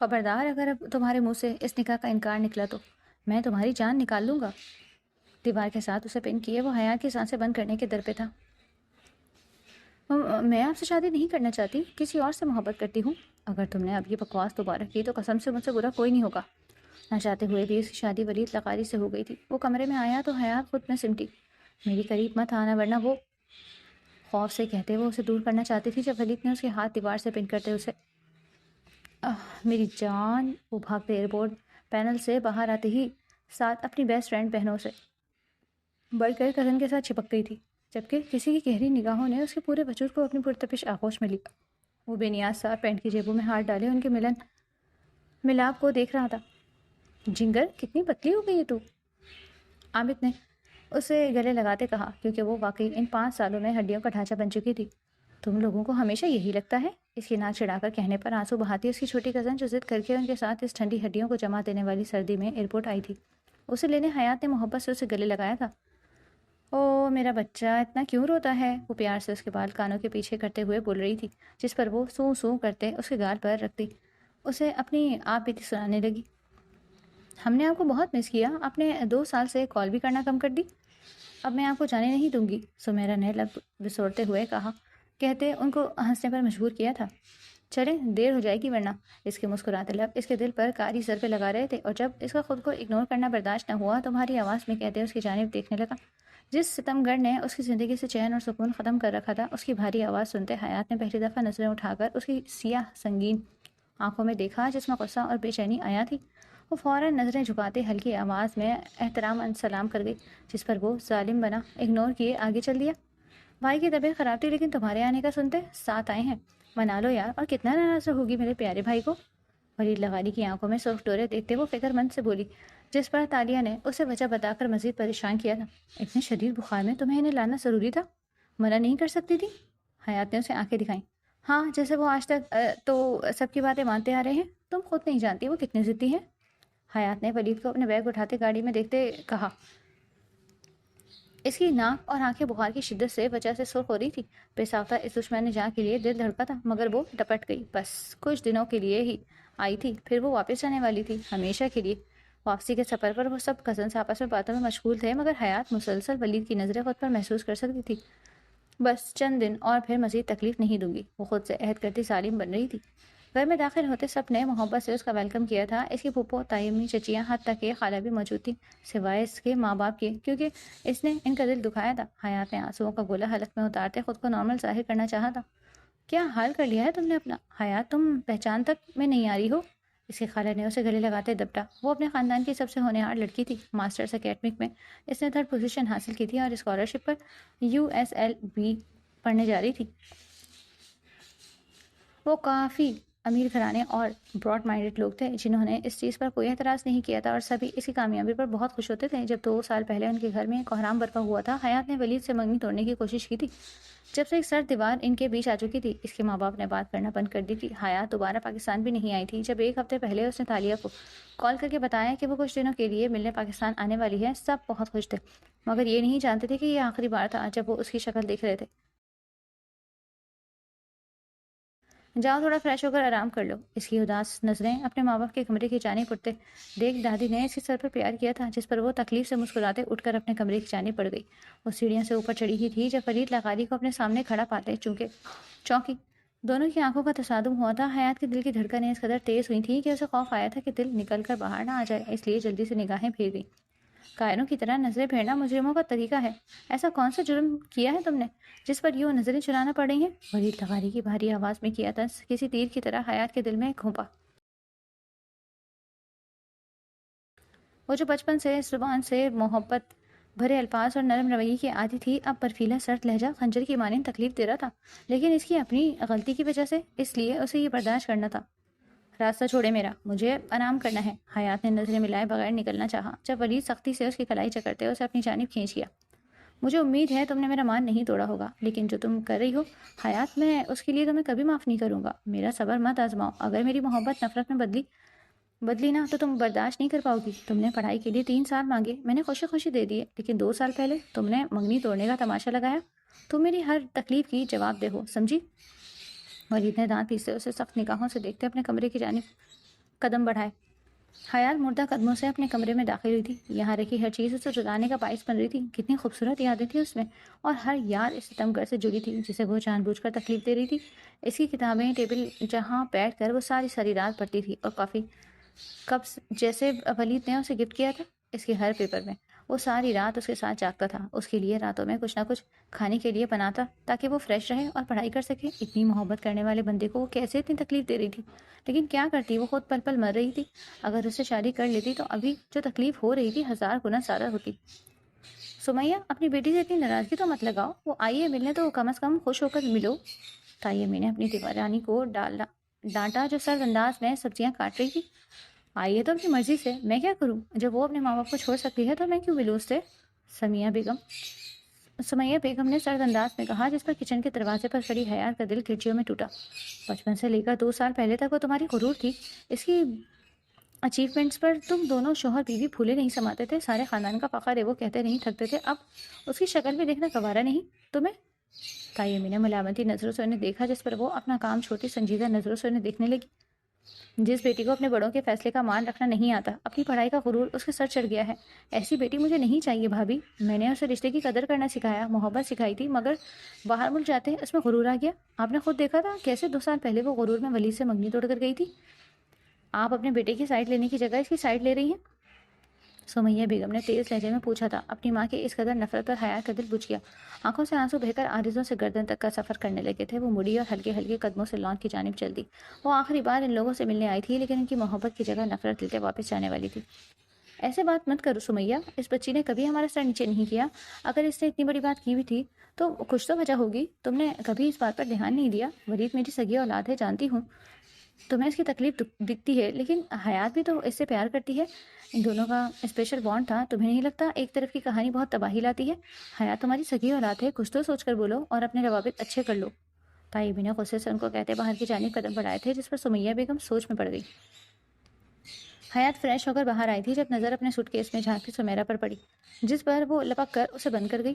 خبردار اگر اب تمہارے منہ سے اس نکاح کا انکار نکلا تو میں تمہاری جان نکال لوں گا۔ دیوار کے ساتھ اسے پن کیے وہ حیا کی سانسیں بند کرنے کے در پہ تھا۔ میں آپ سے شادی نہیں کرنا چاہتی، کسی اور سے محبت کرتی ہوں۔ اگر تم نے اب یہ بکواس دوبارہ کی تو قسم سے مجھ سے برا کوئی نہیں ہوگا۔ نہ چاہتے ہوئے بھی اس کی شادی ولید لقاری سے ہو گئی تھی۔ وہ کمرے میں آیا تو حیا خود میں سمٹی۔ میری قریب مت آنا ورنہ وہ خوف سے کہتے وہ اسے دور کرنا چاہتی تھی جب ولید نے اس کے ہاتھ دیوار سے پن کرتے اسے میری جان۔ وہ بھاگتے ایئرپورٹ پینل سے باہر آتے ہی ساتھ اپنی بیسٹ فرینڈ بہنوں سے بڑھ کر کزن کے ساتھ چپک گئی تھی، جبکہ کسی کی گہری نگاہوں نے اس کے پورے وجود کو اپنی پرتپش آغوش میں لیا۔ وہ بے نیاز سا پینٹ کی جیبوں میں ہاتھ ڈالے ان کے ملاپ کو دیکھ رہا تھا۔ جنگر کتنی پتلی ہو گئی ہے تو، عامر نے اسے گلے لگاتے کہا، کیونکہ وہ واقعی ان 5 سالوں میں ہڈیوں کا ڈھانچہ بن چکی تھی۔ تم لوگوں کو ہمیشہ یہی لگتا ہے؟ اس کی ناک چڑھا کر کہنے پر آنسو بہاتی اس کی چھوٹی کزن جو ضد کر کے ان کے ساتھ اس ٹھنڈی ہڈیوں کو جما دینے والی سردی میں ایئرپورٹ آئی تھی، اسے لینے حیات نے محبت سے اسے گلے لگایا تھا۔ او میرا بچہ اتنا کیوں روتا ہے؟ وہ پیار سے اس کے بال کانوں کے پیچھے کرتے ہوئے بول رہی تھی، جس پر وہ سوں سوں کرتے اس کے گال پر رکھتی اسے اپنی آپ بیتی سنانے لگی۔ ہم نے آپ کو بہت مس کیا، آپ نے 2 سال سے کال بھی کرنا کم کر دی۔ اب میں آپ کو جانے نہیں دوں گی، سمیرا نے لب بسوڑتے ہوئے کہا، کہتے ان کو ہنسنے پر مجبور کیا تھا۔ چلیں دیر ہو جائے گی ورنہ۔ اس کے مسکراتے لب اس کے دل پر کاری ضربے لگا رہے تھے، اور جب اس کا خود کو اگنور کرنا برداشت نہ ہوا تمہاری آواز میں کہتے اس کی جانب دیکھنے لگا۔ جس ستمگر نے اس کی زندگی سے چین اور سکون ختم کر رکھا تھا، اس کی بھاری آواز سنتے حیات نے پہلی دفعہ نظریں اٹھا کر اس کی سیاہ سنگین آنکھوں میں دیکھا جس میں غصہ اور بے چینی آیا تھی۔ وہ فوراً نظریں جھکاتے ہلکی آواز میں احترام سلام کر گئی، جس پر وہ ظالم بنا اگنور کیے آگے چل دیا۔ بھائی کی طبیعت خراب تھی لیکن تمہارے آنے کا سنتے ساتھ آئے ہیں، منا لو یار، اور کتنا ناراض ہوگی میرے پیارے بھائی کو۔ ولید لغاری کی آنکھوں میں سرخ ڈورے دیکھتے وہ فکر مند سے بولی، جس پر تالیہ نے اسے وجہ بتا کر مزید پریشان کیا تھا۔ اتنے شدید بخار میں تمہیں انہیں لانا ضروری تھا، منع نہیں کر سکتی تھی؟ حیات نے اسے آنکھیں دکھائیں۔ ہاں جیسے وہ آج تک تو سب کی باتیں مانتے آ رہے ہیں، تم خود نہیں جانتی وہ کتنے ضدی ہیں۔ حیات نے ولید کو اپنے بیگ اٹھاتے گاڑی میں دیکھتے کہا۔ اس کی ناک اور آنکھیں بخار کی شدت سے وجہ سے سرخ ہو رہی تھی۔ بے ساختہ اس دشمن جان کے لیے دل دھڑکا تھا، مگر وہ ڈپٹ گئی۔ بس کچھ دنوں کے لیے ہی آئی تھی، پھر وہ واپس جانے والی تھی، ہمیشہ کے لیے۔ واپسی کے سفر پر وہ سب کزنس آپس میں باتوں میں مشغول تھے، مگر حیات مسلسل ولید کی نظریں خود پر محسوس کر سکتی تھی۔ بس چند دن اور پھر مزید تکلیف نہیں دوں گی، وہ خود سے عہد کرتی سالم بن رہی تھی۔ گھر میں داخل ہوتے سب نے محبت سے اس کا ویلکم کیا تھا۔ اس کی پھپھو، تائیمی، چچیاں، حد تک کہ خالہ بھی موجود تھی، سوائے اس کے ماں باپ کے، کیونکہ اس نے ان کا دل دکھایا تھا۔ حیات نے آنسوؤں کا گولا حلق میں اتارتے خود کو نارمل ظاہر کرنا چاہا تھا۔ کیا حال کر لیا ہے تم نے اپنا؟ حیات تم پہچان تک میں نہیں آ رہی ہو؟ اس کی خالہ نے اسے گلے لگاتے دبٹا۔ وہ اپنے خاندان کی سب سے ہونہار لڑکی تھی، ماسٹرز اکیڈمک میں اس نے 3rd پوزیشن حاصل کی تھی اور اسکالرشپ پر USLB پڑھنے جا رہی تھی۔ وہ کافی امیر گھرانے اور براڈ مائنڈڈ لوگ تھے جنہوں نے اس چیز پر کوئی اعتراض نہیں کیا تھا، اور سبھی اس کی کامیابی پر بہت خوش ہوتے تھے۔ جب 2 سال پہلے ان کے گھر میں کوحرام برپا ہوا تھا، حیات نے ولید سے منگنی توڑنے کی کوشش کی تھی۔ جب سے ایک سرد دیوار ان کے بیچ آ چکی تھی، اس کے ماں باپ نے بات کرنا بند کر دی تھی۔ حیات دوبارہ پاکستان بھی نہیں آئی تھی۔ جب 1 ہفتے پہلے اس نے تالیہ کو کال کر کے بتایا کہ وہ کچھ دنوں کے لیے ملنے پاکستان آنے والی ہے، سب بہت خوش تھے، مگر یہ نہیں جانتے تھے کہ یہ آخری بار تھا جب وہ اس کی شکل دیکھ رہے تھے۔ جاؤ تھوڑا فریش ہو کر آرام کر لو۔ اس کی اداس نظریں اپنے ماں باپ کے کمرے کی جانب اٹھتے دیکھ دادی نے اس کے سر پر پیار کیا تھا، جس پر وہ تکلیف سے مسکراتے اٹھ کر اپنے کمرے کی جانب بڑھ گئی۔ وہ سیڑھیاں سے اوپر چڑھی ہی تھی جب ولید لغاری کو اپنے سامنے کھڑا پاتے چونکی۔ دونوں کی آنکھوں کا تصادم ہوا تھا۔ حیات کے دل کی دھڑکنیں اس قدر تیز ہوئی تھیں کہ اسے خوف آیا تھا کہ دل نکل کر باہر نہ آ جائے، اس لیے جلدی سے نگاہیں پھیر گئی۔ قائروں کی طرح نظریں پھیرنا مجرموں کا طریقہ ہے، ایسا کون سا جرم کیا ہے تم نے جس پر یوں نظریں چرانا پڑ رہی ہیں؟ ولید لغاری کی بھاری آواز میں کیا تھا کسی تیر کی طرح حیات کے دل میں گھونپا۔ وہ جو بچپن سے اس زبان سے محبت بھرے الفاظ اور نرم رویے کی عادی تھی، اب برفیلا سرد لہجہ خنجر کی مانند تکلیف دے رہا تھا، لیکن اس کی اپنی غلطی کی وجہ سے، اس لیے اسے یہ برداشت کرنا تھا۔ راستہ چھوڑے میرا، مجھے آرام کرنا ہے۔ حیات نے نظریں ملائے بغیر نکلنا چاہا جب ولید سختی سے اس کی کلائی چکرتے اسے اپنی جانب کھینچ گیا۔ مجھے امید ہے تم نے میرا مان نہیں توڑا ہوگا، لیکن جو تم کر رہی ہو حیات، میں اس کے لیے تمہیں کبھی معاف نہیں کروں گا۔ میرا صبر مت آزماؤ، اگر میری محبت نفرت میں بدلی نا تو تم برداشت نہیں کر پاؤ گی۔ تم نے پڑھائی کے لیے 3 سال مانگے، میں نے خوشی خوشی دے دیے، لیکن 2 سال پہلے تم نے منگنی توڑنے کا تماشا لگایا۔ تم میری ہر تکلیف کی جواب دہ ہو، سمجھی؟ ولید نے دانت پیستے اسے سخت نگاہوں سے دیکھتے اپنے کمرے کی جانب قدم بڑھائے۔ حیات مردہ قدموں سے اپنے کمرے میں داخل ہوئی تھی۔ یہاں رکھی ہر چیز اسے جلانے کا باعث بن رہی تھی۔ کتنی خوبصورت یادیں تھیں اس میں، اور ہر یاد اس ستم گر سے جڑی تھی جسے وہ جان بوجھ کر تکلیف دے رہی تھی۔ اس کی کتابیں ٹیبل جہاں بیٹھ کر وہ ساری ساری رات پڑھتی تھی، اور کافی کپس جیسے ولید نے اسے گفٹ کیا تھا، اس کے ہر پیپر میں وہ ساری رات اس کے ساتھ جاگتا تھا، اس کے لیے راتوں میں کچھ نہ کچھ کھانے کے لیے بناتا تاکہ وہ فریش رہے اور پڑھائی کر سکے۔ اتنی محبت کرنے والے بندے کو وہ کیسے اتنی تکلیف دے رہی تھی؟ لیکن کیا کرتی، وہ خود پل پل مر رہی تھی۔ اگر اسے شادی کر لیتی تو ابھی جو تکلیف ہو رہی تھی 1000 گنا زیادہ ہوتی۔ سمیہ، اپنی بیٹی سے اتنی ناراضگی تو مت لگاؤ، وہ آئی ہے ملنے تو کم از کم خوش ہو کر ملو۔ طائی امی نے اپنی دیورانی کو ڈانٹا جو سرد انداز میں سبزیاں کاٹ رہی تھی۔ آئیے تو اپنی مرضی سے، میں کیا کروں؟ جب وہ اپنے ماں باپ کو چھوڑ سکتی ہے تو میں کیوں ملوں اس سے؟ سمیہ بیگم نے سرد انداز میں کہا، جس پر کچن کے دروازے پر کھڑی حیات کا دل کھرچیوں میں ٹوٹا۔ بچپن سے لے کر 2 سال پہلے تک وہ تمہاری غرور تھی، اس کی اچیومنٹس پر تم دونوں شوہر بیوی پھولے نہیں سماتے تھے، سارے خاندان کا فخر ہے وہ کہتے نہیں تھکتے تھے۔ اب اس کی شکل بھی دیکھنا گوارا نہیں تمہیں؟ طائی امی نے ملامتی نظروں سے انہیں دیکھا، جس پر وہ اپنا کام چھوڑتی سنجیدہ نظروں سے انہیں دیکھنے لگی۔ جس بیٹی کو اپنے بڑوں کے فیصلے کا مان رکھنا نہیں آتا، اپنی پڑھائی کا غرور اس کے سر چڑھ گیا ہے، ایسی بیٹی مجھے نہیں چاہیے بھابھی۔ میں نے اسے رشتے کی قدر کرنا سکھایا، محبت سکھائی تھی، مگر باہر ملک جاتے اس میں غرور آ گیا۔ آپ نے خود دیکھا تھا کیسے 2 سال پہلے وہ غرور میں ولید سے منگنی توڑ کر گئی تھی۔ آپ اپنے بیٹے کی سائڈ لینے کی جگہ اس کی سائڈ لے رہی ہیں؟ سمیہ بیگم نے تیز لہجے میں پوچھا تھا۔ اپنی ماں کے اس قدر نفرت پر حیات کا دل بجھ گیا۔ آنکھوں سے آنسو بہہ کر آرزوں سے گردن تک کا سفر کرنے لگے تھے۔ وہ مڑی اور ہلکے ہلکے قدموں سے لان کی جانب چل دی۔ وہ آخری بار ان لوگوں سے ملنے آئی تھی، لیکن ان کی محبت کی جگہ نفرت لے کے واپس جانے والی تھی۔ ایسے بات مت کرو سمیہ، اس بچی نے کبھی ہمارا سر نیچے نہیں کیا۔ اگر اس نے اتنی بڑی بات کی بھی تھی تو کچھ تو وجہ ہوگی، تم نے کبھی اس بات پر دھیان نہیں دیا۔ ولید میری سگی اولاد ہے، جانتی ہوں تمہیں اس کی تکلیف دکھتی ہے، لیکن حیات بھی تو اس سے پیار کرتی ہے، ان دونوں کا اسپیشل بانڈ تھا۔ تمہیں نہیں لگتا ایک طرف کی کہانی بہت تباہی لاتی ہے؟ حیات تمہاری سگی اولاد ہے، کچھ تو سوچ کر بولو اور اپنے روابط اچھے کر لو۔ طائی بھی نے غصے سے ان کو کہتے باہر کی جانب قدم بڑھائے تھے، جس پر سمیہ بیگم سوچ میں پڑ گئی۔ حیات فریش ہو کر باہر آئی تھی جب نظر اپنے سوٹ کیس میں جھانکی سمیرا پر پڑی، جس پر وہ لپک کر اسے بند کر گئی۔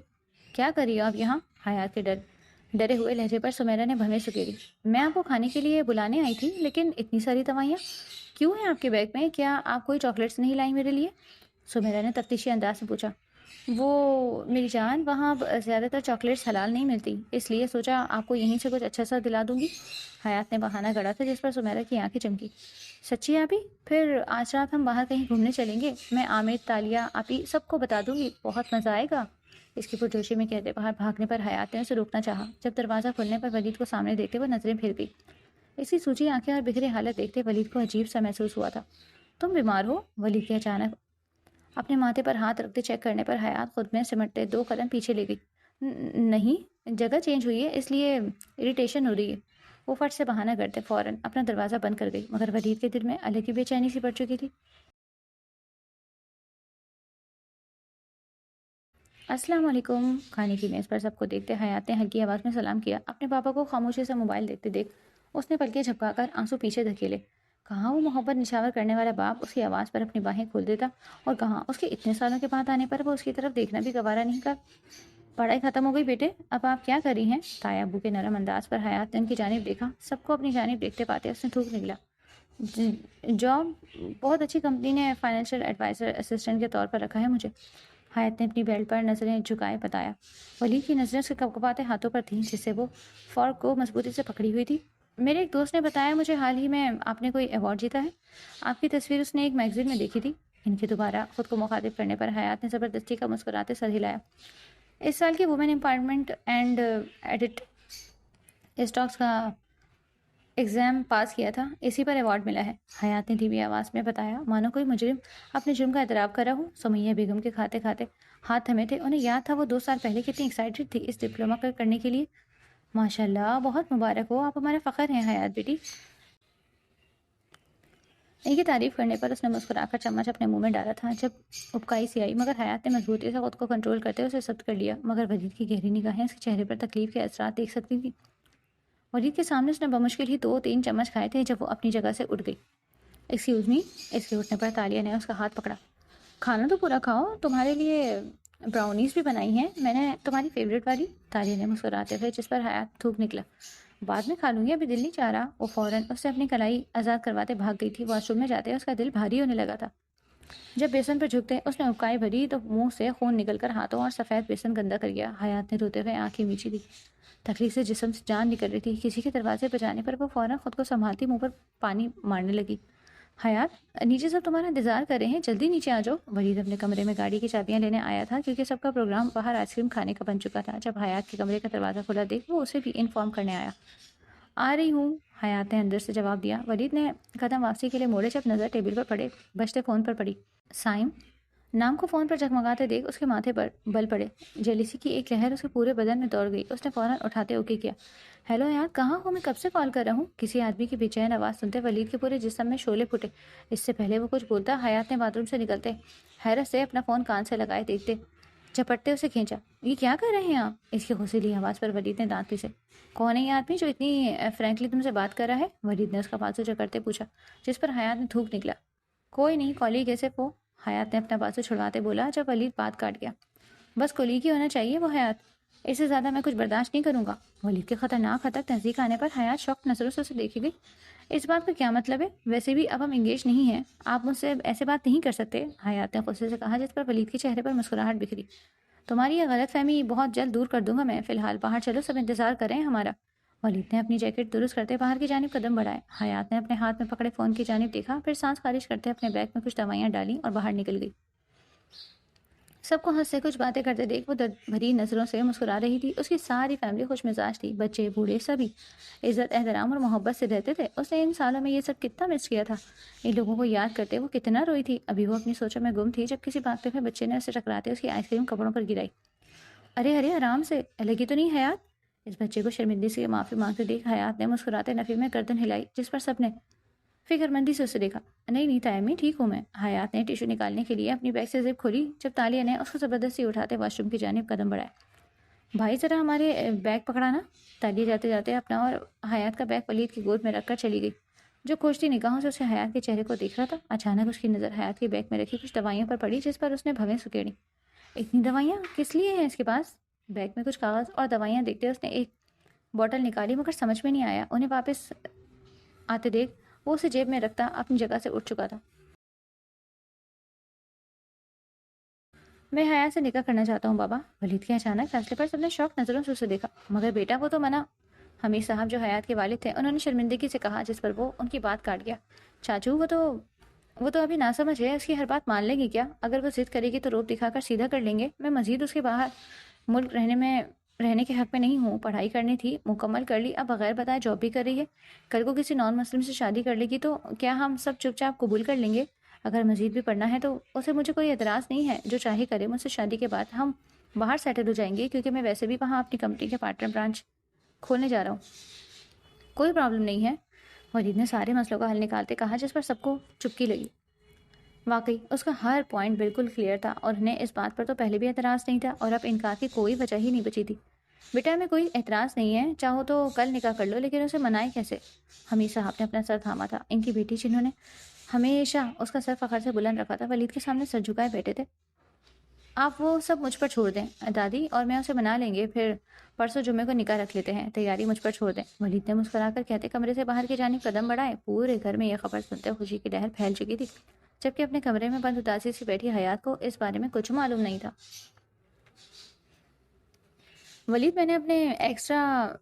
کیا کر رہی ہو آپ یہاں؟ حیات کے ڈرے ہوئے لہجے پر سمیرا نے بھویں سکیری۔ میں آپ کو کھانے کے لیے بلانے آئی تھی، لیکن اتنی ساری دوائیاں کیوں ہیں آپ کے بیگ میں؟ کیا آپ کوئی چاکلیٹس نہیں لائی میرے لیے؟ سمیرا نے تفتیشی انداز سے پوچھا۔ وہ میری جان، وہاں زیادہ تر چاکلیٹس حلال نہیں ملتی، اس لیے سوچا آپ کو یہیں سے کچھ اچھا سا دلا دوں گی۔ حیات نے بہانہ گڑھا تھا، جس پر سمیرا کی آنکھیں چمکی۔ سچی آپی؟ پھر آج رات ہم باہر کہیں گھومنے چلیں گے، میں عامر، تالیہ، آپی سب کو بتا دوں گی، بہت مزہ آئے گا۔ اس کی پرجوشی میں کہتے باہر بھاگنے پر حیات نے اسے روکنا چاہا۔ جب دروازہ کھلنے پر ولید کو سامنے دیکھتے وہ نظریں پھر گئی۔ اس کی سوجی آنکھیں اور بکھری حالت دیکھتے ولید کو عجیب سا محسوس ہوا تھا۔ تم بیمار ہو؟ ولید کے اچانک اپنے ماتھے پر ہاتھ رکھتے چیک کرنے پر حیات خود میں سمٹتے 2 قدم پیچھے لے گئی۔ نہیں، جگہ چینج ہوئی ہے، اس لیے اریٹیشن ہو رہی ہے۔ وہ فٹ سے بہانہ کرتے فوراً اپنا دروازہ بند کر گئی، مگر ولید کے دل میں الگ ہی بے چینی سی پڑ چکی تھی۔ السلام علیکم۔ کھانے کی میز پر سب کو دیکھتے حیات نے ہلکی آواز میں سلام کیا۔ اپنے پاپا کو خاموشی سے موبائل دیکھتے دیکھ اس نے پلکیں جھپکا کر آنسو پیچھے دھکیلے۔ کہاں وہ محبت نچھاور کرنے والا باپ اس کی آواز پر اپنی باہیں کھول دیتا، اور کہاں اس کے اتنے سالوں کے بعد آنے پر وہ اس کی طرف دیکھنا بھی گوارا نہیں کر۔ پڑھائی ختم ہو گئی بیٹے، اب آپ کیا کر رہی ہیں؟ تایا ابو کے نرم انداز پر حیات نے ان کی جانب دیکھا۔ سب کو اپنی جانب دیکھتے پاتے اس نے تھوک نکلا۔ جاب بہت اچھی کمپنی نے فائنینشیل ایڈوائزر اسسٹنٹ کے طور پر رکھا ہے مجھے، حیات نے اپنی بیلٹ پر نظریں جھکائے بتایا۔ ولید کی نظریں اس کے کپکپاتے ہاتھوں پر تھیں، جس سے وہ فورک کو مضبوطی سے پکڑی ہوئی تھی۔ میرے ایک دوست نے بتایا مجھے حال ہی میں آپ نے کوئی ایوارڈ جیتا ہے، آپ کی تصویر اس نے ایک میگزین میں دیکھی تھی۔ ان کے دوبارہ خود کو مخاطب کرنے پر حیات نے زبردستی کا مسکراتے سر ہلایا۔ اس سال کی وومن امپاورمنٹ اینڈ ایڈٹ اسٹاکس کا ایگزام پاس کیا تھا، اسی پر ایوارڈ ملا ہے، حیات نے دھیمی آواز میں بتایا، مانو کوئی مجرم اپنے جرم کا اعتراف کر رہا ہوں۔ سمیہ بیگم کے کھاتے کھاتے ہاتھ تھمے تھے، انہیں یاد تھا وہ 2 سال پہلے کتنی ایکسائٹڈ تھی اس ڈپلوما کرنے کے لیے۔ ماشاء اللہ، بہت مبارک ہو، آپ ہمارا فخر ہیں حیات بیٹی۔ ان کی تعریف کرنے پر اس نے مسکرا کر چمچ اپنے منہ میں ڈالا تھا جب ابکائی سی آئی، مگر حیات نے مضبوطی سے خود کو کنٹرول کرتے اسے ضبط کر لیا، مگر ولید کی گہری نگاہیں اس کے چہرے پر تکلیف کے اثرات دیکھ سکتی تھی۔ ولید کے سامنے اس نے بمشکل ہی 2-3 چمچ کھائے تھے جب وہ اپنی جگہ سے اٹھ گئی۔ ایکسکیوز می، اس کے اٹھنے پر تالیہ نے اس کا ہاتھ پکڑا۔ کھانا تو پورا کھاؤ، تمہارے لیے براؤنیز بھی بنائی ہیں میں نے، تمہاری فیوریٹ والی، تالیہ نے مسکراتے ہوئے، جس پر حیات تھوک نکلا۔ بعد میں کھا لوں گی، ابھی دل نہیں چاہ رہا۔ وہ فوراً اس سے اپنی کلائی آزاد کرواتے بھاگ گئی تھی۔ واش روم میں جاتے اس کا دل بھاری ہونے لگا تھا۔ جب بیسن پر جھکتے اس نے اکائی بھری تو منہ سے خون نکل کر ہاتھوں اور سفید بیسن گندا کر گیا۔ حیات نے روتے ہوئے آنکھیں میچی دی۔ تکلیف سے جسم سے جان نکل رہی تھی۔ کسی کے دروازے پہ جانے پر وہ فوراً خود کو سنبھالتی منہ پر پانی مارنے لگی۔ حیات، نیچے سب تمہارا انتظار کر رہے ہیں، جلدی نیچے آ جاؤ۔ ولید اپنے کمرے میں گاڑی کی چابیاں لینے آیا تھا کیونکہ سب کا پروگرام باہر آئس کریم کھانے کا بن چکا تھا۔ جب حیات کے کمرے کا دروازہ کھلا دیکھ وہ اسے بھی انفارم کرنے آیا۔ آ رہی ہوں، حیات نے اندر سے جواب دیا۔ ولید نے قدم واپسی کے لیے موڑے جب نظر ٹیبل پر پڑے بجتے فون پر پڑی۔ سائم نام کو فون پر جگمگاتے دیکھ اس کے ماتھے پر بل پڑے۔ جیلیسی کی ایک لہر اس کے پورے بدن میں دوڑ گئی۔ اس نے فوراً اٹھاتے اوکے کیا۔ ہیلو یار، کہاں ہو؟ میں کب سے کال کر رہا ہوں۔ کسی آدمی کی بے چین آواز سنتے ولید کے پورے جسم میں شعلے پھوٹے۔ اس سے پہلے وہ کچھ بولتا حیات نے باتھ روم سے نکلتے حیرت سے اپنا فون کان سے لگائے دیکھتے جھپٹتے اسے کھینچا۔ یہ کیا کر رہے ہیں آپ؟ اس کی غصیلی آواز پر ولید نے دانت پیسے۔ کون ہے یہ آدمی جو اتنی فرینکلی تم سے بات کر رہا ہے؟ ولید نے اس کا بازو جکڑتے پوچھا، جس پر حیات نے تھوک نکلا۔ کوئی نہیں، کالیگ ہے صرف وہ، حیات نے اپنا بازو چھڑواتے بولا جب ولید بات کاٹ گیا۔ بس کولیگ ہی ہونا چاہیے وہ حیات، اس سے زیادہ میں کچھ برداشت نہیں کروں گا۔ ولید کے خطرناک حد تک نزدیک آنے پر حیات شوق نظروں سے اسے دیکھے گئی۔ اس بات کا کیا مطلب ہے؟ ویسے بھی اب ہم انگیج نہیں ہیں، آپ مجھ سے ایسے بات نہیں کر سکتے، حیات نے غصے سے کہا، جس پر ولید کے چہرے پر مسکراہٹ بکھری۔ تمہاری یہ غلط فہمی بہت جلد دور کر دوں گا میں، فی الحال باہر چلو، سب انتظار کریں ہمارا۔ ولید نے اپنی جیکٹ درست کرتے باہر کی جانب قدم بڑھائے۔ حیات نے اپنے ہاتھ میں پکڑے فون کی جانب دیکھا، پھر سانس خارج کرتے اپنے بیگ میں کچھ دوائیاں ڈالیں اور باہر نکل گئی۔ سب کو ہنس سے کچھ باتیں کرتے دیکھ وہ درد بھری نظروں سے مسکرا رہی تھی۔ اس کی ساری فیملی خوش مزاج تھی، بچے بوڑھے سبھی عزت احترام اور محبت سے رہتے تھے۔ اس نے ان سالوں میں یہ سب کتنا مس کیا تھا۔ ان لوگوں کو یاد کرتے وہ کتنا روئی تھی۔ ابھی وہ اپنی سوچوں میں گم تھی جب کسی بات پہ بچے نے اسے ٹکراتے اس کی آئس کریم کپڑوں پر گرائی۔ ارے ارے آرام سے، لگی تو نہیں حیات؟ اس بچے کو شرمندگی سے معافی مانگتے دیکھ حیات نے مسکراتے نفی میں گردن ہلائی، جس پر سب نے فکر مندی سے اسے دیکھا۔ نہیں تائمی، ٹھیک ہوں میں۔ حیات نے ٹیشو نکالنے کے لیے اپنی بیگ سے زپ کھولی جب تالیہ نے اس کو زبردستی اٹھاتے واش روم کی جانب قدم بڑھائے۔ بھائی ذرا ہمارے بیگ پکڑانا۔ تالیہ جاتے جاتے اپنا اور حیات کا بیگ ولید کی گود میں رکھ کر چلی گئی، جو کھوجتی نگاہوں سے اسے حیات کے چہرے کو دیکھ رہا تھا۔ اچانک اس کی نظر حیات کے بیگ میں رکھی کچھ دوائیوں پر پڑی، جس پر اس نے بھویں سکیڑی۔ اتنی دوائیاں کس لیے ہیں اس کے پاس؟ بیگ میں کچھ کاغذ اور دوائیاں دیکھتے اس نے ایک بوتل نکالی، مگر سمجھ میں نہیں آیا۔ انہیں واپس آتے دیکھ وہ اسے جیب میں رکھتا اپنی جگہ سے اٹھ چکا تھا۔ میں حیات سے نکاح کرنا چاہتا ہوں بابا۔ ولید کے اچانک فیصلے پر سب نے شوق نظروں سے اسے دیکھا۔ مگر بیٹا وہ تو منع۔ حمید صاحب جو حیات کے والد تھے انہوں نے شرمندگی سے کہا، جس پر وہ ان کی بات کاٹ گیا۔ چاچو وہ تو ابھی ناسمجھ ہے، اس کی ہر بات مان لیں گی کیا؟ اگر وہ ضد کرے گی تو روپ دکھا کر سیدھا کر لیں گے۔ میں مزید اس کے باہر ملک رہنے کے حق میں نہیں ہوں۔ پڑھائی کرنی تھی، مکمل کر لی، اب بغیر بتائے جاب بھی کر رہی ہے۔ کل کو کسی نان مسلم سے شادی کر لے گی تو کیا ہم سب چپ چاپ قبول کر لیں گے؟ اگر مزید بھی پڑھنا ہے تو اسے مجھے کوئی اعتراض نہیں ہے، جو چاہے کرے۔ مجھ سے شادی کے بعد ہم باہر سیٹل ہو جائیں گے، کیونکہ میں ویسے بھی وہاں اپنی کمپنی کے پارٹنر برانچ کھولنے جا رہا ہوں۔ کوئی پرابلم نہیں ہے، ولید نے سارے مسئلوں کا حل نکالتے کہا، جس پر سب کو چپکی لگی۔ واقعی اس کا ہر پوائنٹ بالکل کلیئر تھا اور انہیں اس بات پر تو پہلے بھی اعتراض نہیں تھا، اور اب انکار کی کوئی وجہ ہی نہیں بچی تھی۔ بیٹا میں کوئی اعتراض نہیں ہے، چاہو تو کل نکاح کر لو، لیکن اسے منائے کیسے؟ حمید صاحب نے اپنا سر تھاما تھا۔ ان کی بیٹی جنہوں نے ہمیشہ اس کا سر فخر سے بلند رکھا تھا ولید کے سامنے سر جھکائے بیٹھے تھے۔ آپ وہ سب مجھ پر چھوڑ دیں دادی، اور میں اسے منا لیں گے، پھر پرسوں جمعے کو نکاح رکھ لیتے ہیں، تیاری مجھ پر چھوڑ دیں، ولید نے مسکرا کر کہتے کمرے سے باہر کی جانب قدم بڑھائے۔ پورے گھر میں یہ خبر سنتے خوشی کی لہر پھیل چکی تھی، جبکہ اپنے کمرے میں بند اداسی سے بیٹھی حیات کو اس بارے میں کچھ معلوم نہیں تھا۔ ولید، میں نے اپنے ایکسپرٹ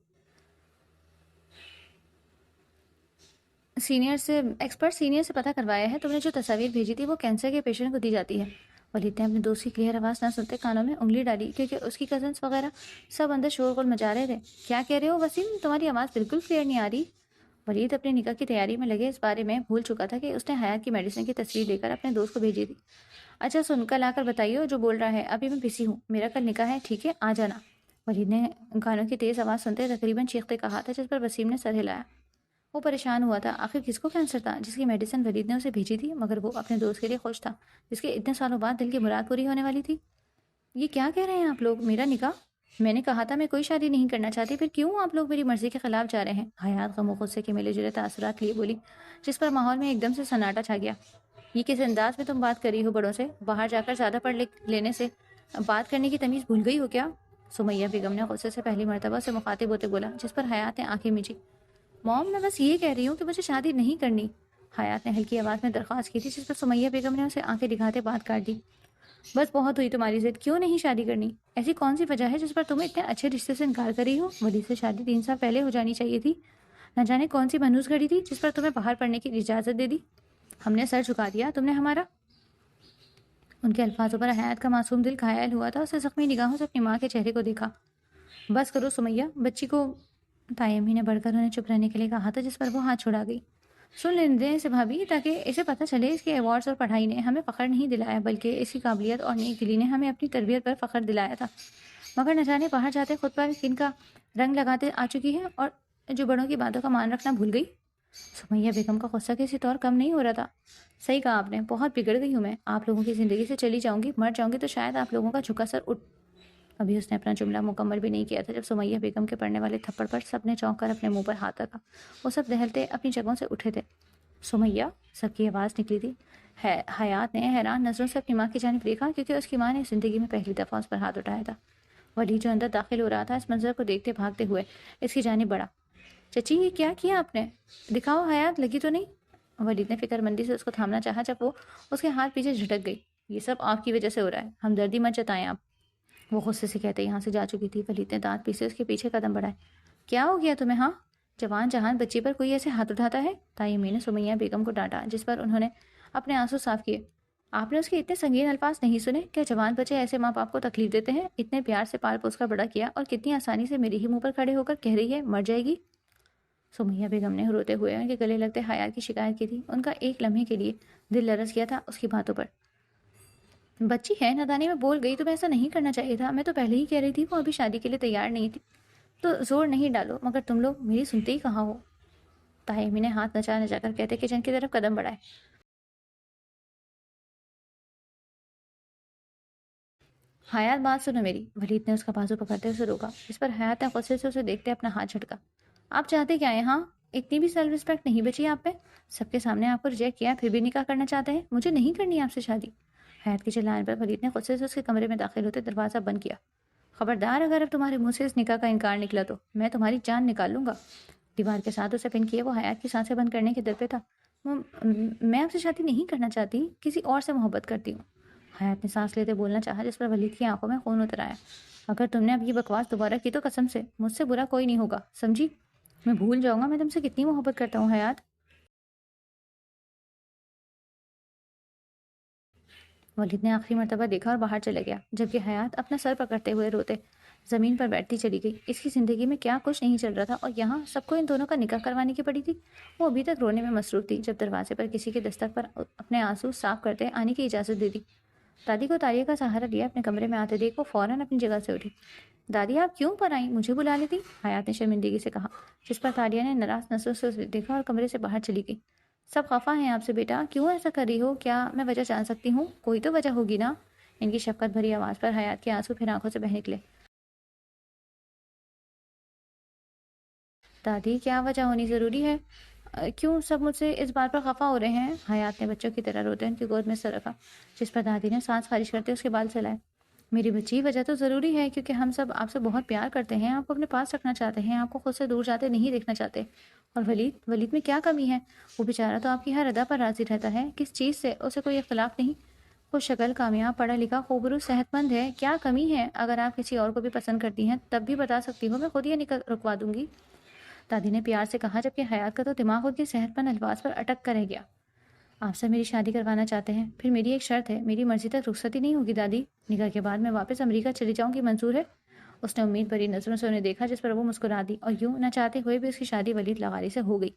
سینئر سے پتہ کروایا ہے، تم نے جو تصاویر بھیجی تھی وہ کینسر کے پیشنٹ کو دی جاتی ہے۔ ولید نے اپنے دوست کی کلیئر آواز نہ سنتے کانوں میں انگلی ڈالی، کیونکہ اس کی کزنس وغیرہ سب اندر شور غل مچا رہے تھے۔ کیا کہہ رہے ہو وسیم؟ تمہاری آواز بالکل کلیئر نہیں آ رہی۔ ولید اپنے نکاح کی تیاری میں لگے اس بارے میں بھول چکا تھا کہ اس نے حیات کی میڈیسن کی تصویر لے کر اپنے دوست کو بھیجی تھی۔ اچھا سن، کل آ کر بتائیے جو بول رہا ہے، ابھی میں بزی ہوں، میرا کل نکاح ہے، ٹھیک ہے، آ جانا۔ ولید نے گانوں کی تیز آواز سنتے تقریباً چیختے کہا تھا، جس پر وسیم نے سر ہلایا۔ وہ پریشان ہوا تھا، آخر کس کو کینسر تھا جس کی میڈیسن ولید نے اسے بھیجی تھی؟ مگر وہ اپنے دوست کے لیے خوش تھا، جس کے اتنے سالوں بعد دل کی مراد پوری ہونے والی تھی۔ یہ کیا کہہ رہے ہیں آپ لوگ؟ میرا نکاح؟ میں نے کہا تھا میں کوئی شادی نہیں کرنا چاہتی، پھر کیوں آپ لوگ میری مرضی کے خلاف جا رہے ہیں؟ حیات غم و غصے کے ملے جلے تاثرات لیے بولی، جس پر ماحول میں ایک دم سے سناٹا چھا گیا۔ یہ کس انداز میں تم بات کر رہی ہو بڑوں سے؟ باہر جا کر زیادہ پڑھ لینے سے بات کرنے کی تمیز بھول گئی ہو کیا؟ سمیہ بیگم نے غصے سے پہلی مرتبہ سے مخاطب ہوتے بولا، جس پر حیات نے آنکھیں میچی۔ موم، میں بس یہ کہہ رہی ہوں کہ مجھے شادی نہیں کرنی، حیات نے ہلکی آواز میں درخواست کی تھی، جس پر سمیہ بیگم نے اسے آنکھیں دکھاتے بات کاٹ دی۔ بس بہت ہوئی تمہاری ضد، کیوں نہیں شادی کرنی؟ ایسی کون سی وجہ ہے جس پر تمہیں اتنے اچھے رشتے سے انکار کر رہی ہو؟ ولید سے شادی 3 سال پہلے ہو جانی چاہیے تھی، نہ جانے کون سی منحوس گھڑی تھی جس پر تمہیں باہر پڑنے کی اجازت دے دی۔ ہم نے سر جھکا دیا، تم نے ہمارا۔ ان کے الفاظوں پر حیات کا معصوم دل گھائل ہوا تھا، اسے زخمی نگاہوں سے اپنی ماں کے چہرے کو دیکھا۔ بس کرو سمیہ، بچی کو تائی امی نے بڑھ کر انہیں چپ رہنے کے لیے کہا تھا، جس پر وہ ہاتھ چھڑا گئی۔ سن لینے دیں اسے بھابھی، تاکہ اسے پتہ چلے اس کے ایوارڈز اور پڑھائی نے ہمیں فخر نہیں دلایا، بلکہ اس کی قابلیت اور نیک دلی نے ہمیں اپنی تربیت پر فخر دلایا تھا۔ مگر نہ جانے باہر جاتے خود پر کن کا رنگ لگاتے آ چکی ہے اور جو بڑوں کی باتوں کا مان رکھنا بھول گئی۔ سمیہ بیگم کا غصہ کسی طور کم نہیں ہو رہا تھا۔ صحیح کہا آپ نے، بہت بگڑ گئی ہوں میں، آپ لوگوں کی زندگی سے چلی جاؤں گی، مر جاؤں گی تو شاید آپ لوگوں کا جھکا سر اٹھ۔ ابھی اس نے اپنا جملہ مکمل بھی نہیں کیا تھا جب سمیہ بیگم کے پڑنے والے تھپڑ پر سب نے چونک کر اپنے منہ پر ہاتھ رکھا۔ وہ سب دہلتے اپنی جگہوں سے اٹھے تھے۔ سمیہ، سب کی آواز نکلی تھی۔ حیات نے حیران نظروں سے اپنی ماں کی جانب دیکھا، کیونکہ اس کی ماں نے زندگی میں پہلی دفعہ اس پر ہاتھ اٹھایا تھا۔ ولید جو اندر داخل ہو رہا تھا، اس منظر کو دیکھتے بھاگتے ہوئے اس کی جانب بڑھا۔ چچی، یہ کیا کیا آپ نے؟ دکھاؤ حیات، لگی تو نہیں؟ ولید نے فکر مندی سے اس کو تھامنا چاہا جب وہ اس کے ہاتھ پیچھے جھٹک گئی۔ یہ سب آپ کی وجہ سے ہو رہا ہے، ہمدردی مت جتائیں آپ، وہ غصے سے کہتے یہاں سے جا چکی تھی۔ ولید نے دانت پیسے اس کے پیچھے قدم بڑھائے۔ کیا ہو گیا تمہیں؟ ہاں، جوان جہان بچی پر کوئی ایسے ہاتھ اٹھاتا ہے؟ تائی امی نے سمیہ بیگم کو ڈانٹا، جس پر انہوں نے اپنے آنسو صاف کیے۔ آپ نے اس کے اتنے سنگین الفاظ نہیں سنے؟ کیا جوان بچے ایسے ماں باپ کو تکلیف دیتے ہیں؟ اتنے پیار سے پال پوس کر بڑا کیا اور کتنی آسانی سے میری ہی منہ پر کھڑے ہو کر کہہ رہی ہے مر جائے گی۔ سمیہ بیگم نے روتے ہوئے ان کے گلے لگتے حیات کی شکایت کی تھی۔ ان کا ایک لمحے کے لیے دل لرز گیا تھا اس کی باتوں پر۔ بچی ہے، نادانی میں بول گئی، تمہیں ایسا نہیں کرنا چاہیے تھا، میں تو پہلے ہی کہہ رہی تھی وہ ابھی شادی کے لیے تیار نہیں تھی، تو زور نہیں ڈالو، مگر تم لوگ میری سنتے ہی کہاں ہو۔ تائی امی نے ہاتھ نچا نچا کر کہتے کچن کی طرف قدم بڑھائے۔ حیات، بات سنو میری، ولید نے اس کا بازو پکڑتے اسے روکا، اس پر حیات نے غصے سے اسے دیکھتے اپنا ہاتھ جھٹکا۔ آپ چاہتے کیا ہیں؟ ہاں، اتنی بھی سیلف رسپیکٹ نہیں بچی آپ پہ؟ سب کے سامنے آپ کو ریجیکٹ کیا، پھر بھی نکاح کرنا چاہتے ہیں؟ مجھے نہیں کرنی آپ سے شادی۔ حیات کے چلانے پر ولید نے غصے سے اس کے کمرے میں داخل ہوتے دروازہ بند کیا۔ خبردار، اگر اب تمہارے منہ سے اس نکاح کا انکار نکلا تو میں تمہاری جان نکال لوں گا۔ دیوار کے ساتھ اسے پن کیے وہ حیات کی سانسیں بند کرنے کے در پہ تھا۔ میں آپ سے شادی نہیں کرنا چاہتی، کسی اور سے محبت کرتی ہوں، حیات نے سانس لیتے بولنا چاہا، جس پر ولید کی آنکھوں میں خون اتر آیا۔ اگر تم نے اب یہ بکواس دوبارہ کی تو قسم سے مجھ سے برا کوئی نہیں ہوگا، سمجھی؟ میں بھول جاؤں گا میں تم سے کتنی محبت کرتا ہوں حیات۔ ولید نے آخری مرتبہ دیکھا اور باہر چلا گیا، جبکہ حیات اپنا سر پکڑتے ہوئے روتے زمین پر بیٹھتی چلی گئی۔ اس کی زندگی میں کیا کچھ نہیں چل رہا تھا اور یہاں سب کو ان دونوں کا نکاح کروانے کی پڑی تھی۔ وہ ابھی تک رونے میں مصروف تھی جب دروازے پر کسی کے دستک پر اپنے آنسو صاف کرتے آنے کی اجازت دے دی۔ دادی کو تالیہ کا سہارا لیا اپنے کمرے میں آتے دیکھ وہ فوراً اپنی جگہ سے اٹھی۔ دادی، آپ کیوں پر آئیں؟ مجھے بلا لیتی، حیات نے شرمندگی سے کہا، جس پر تالیہ نے ناراض نظروں سے اسے دیکھا اور کمرے سے باہر چلی گئی۔ سب خفا ہیں آپ سے بیٹا، کیوں ایسا کر رہی ہو؟ کیا میں وجہ جان سکتی ہوں؟ کوئی تو وجہ ہوگی نا؟ ان کی شفقت بھری آواز پر حیات کے آنسو پھر آنکھوں سے بہہ نکلے۔ دادی، کیا وجہ ہونی ضروری ہے؟ کیوں سب مجھ سے اس بات پر خفا ہو رہے ہیں؟ حیات نے بچوں کی طرح روتے ان کی گود میں سر رکھا، جس پر دادی نے سانس خارج کرتے اس کے بال سلائے۔ میری بچی، وجہ تو ضروری ہے کیونکہ ہم سب آپ سے بہت پیار کرتے ہیں، آپ کو اپنے پاس رکھنا چاہتے ہیں، آپ کو خود سے دور جاتے نہیں دیکھنا چاہتے۔ اور ولید میں کیا کمی ہے؟ وہ بیچارہ تو آپ کی ہر ادا پر راضی رہتا ہے، کس چیز سے اسے کوئی اختلاف نہیں، وہ شکل کامیاب، پڑھا لکھا، خوبرو، صحت مند ہے، کیا کمی ہے؟ اگر آپ کسی اور کو بھی پسند کرتی ہیں تب بھی بتا سکتی ہو، میں خود یہ نکاح رکوا دوں گی، دادی نے پیار سے کہا، جبکہ حیات کا تو دماغ ان کے صحت مند الفاظ پر اٹک کر رہ گیا۔ آپ سے میری شادی کروانا چاہتے ہیں؟ پھر میری ایک شرط ہے، میری مرضی تک رخصتی نہیں ہوگی دادی، نکاح کے بعد میں واپس امریکہ چلی جاؤں گی، منظور ہے؟ اس نے امید بھری نظروں سے انہیں دیکھا، جس پر وہ مسکرا دی، اور یوں نہ چاہتے ہوئے بھی اس کی شادی ولید لغاری سے ہو گئی۔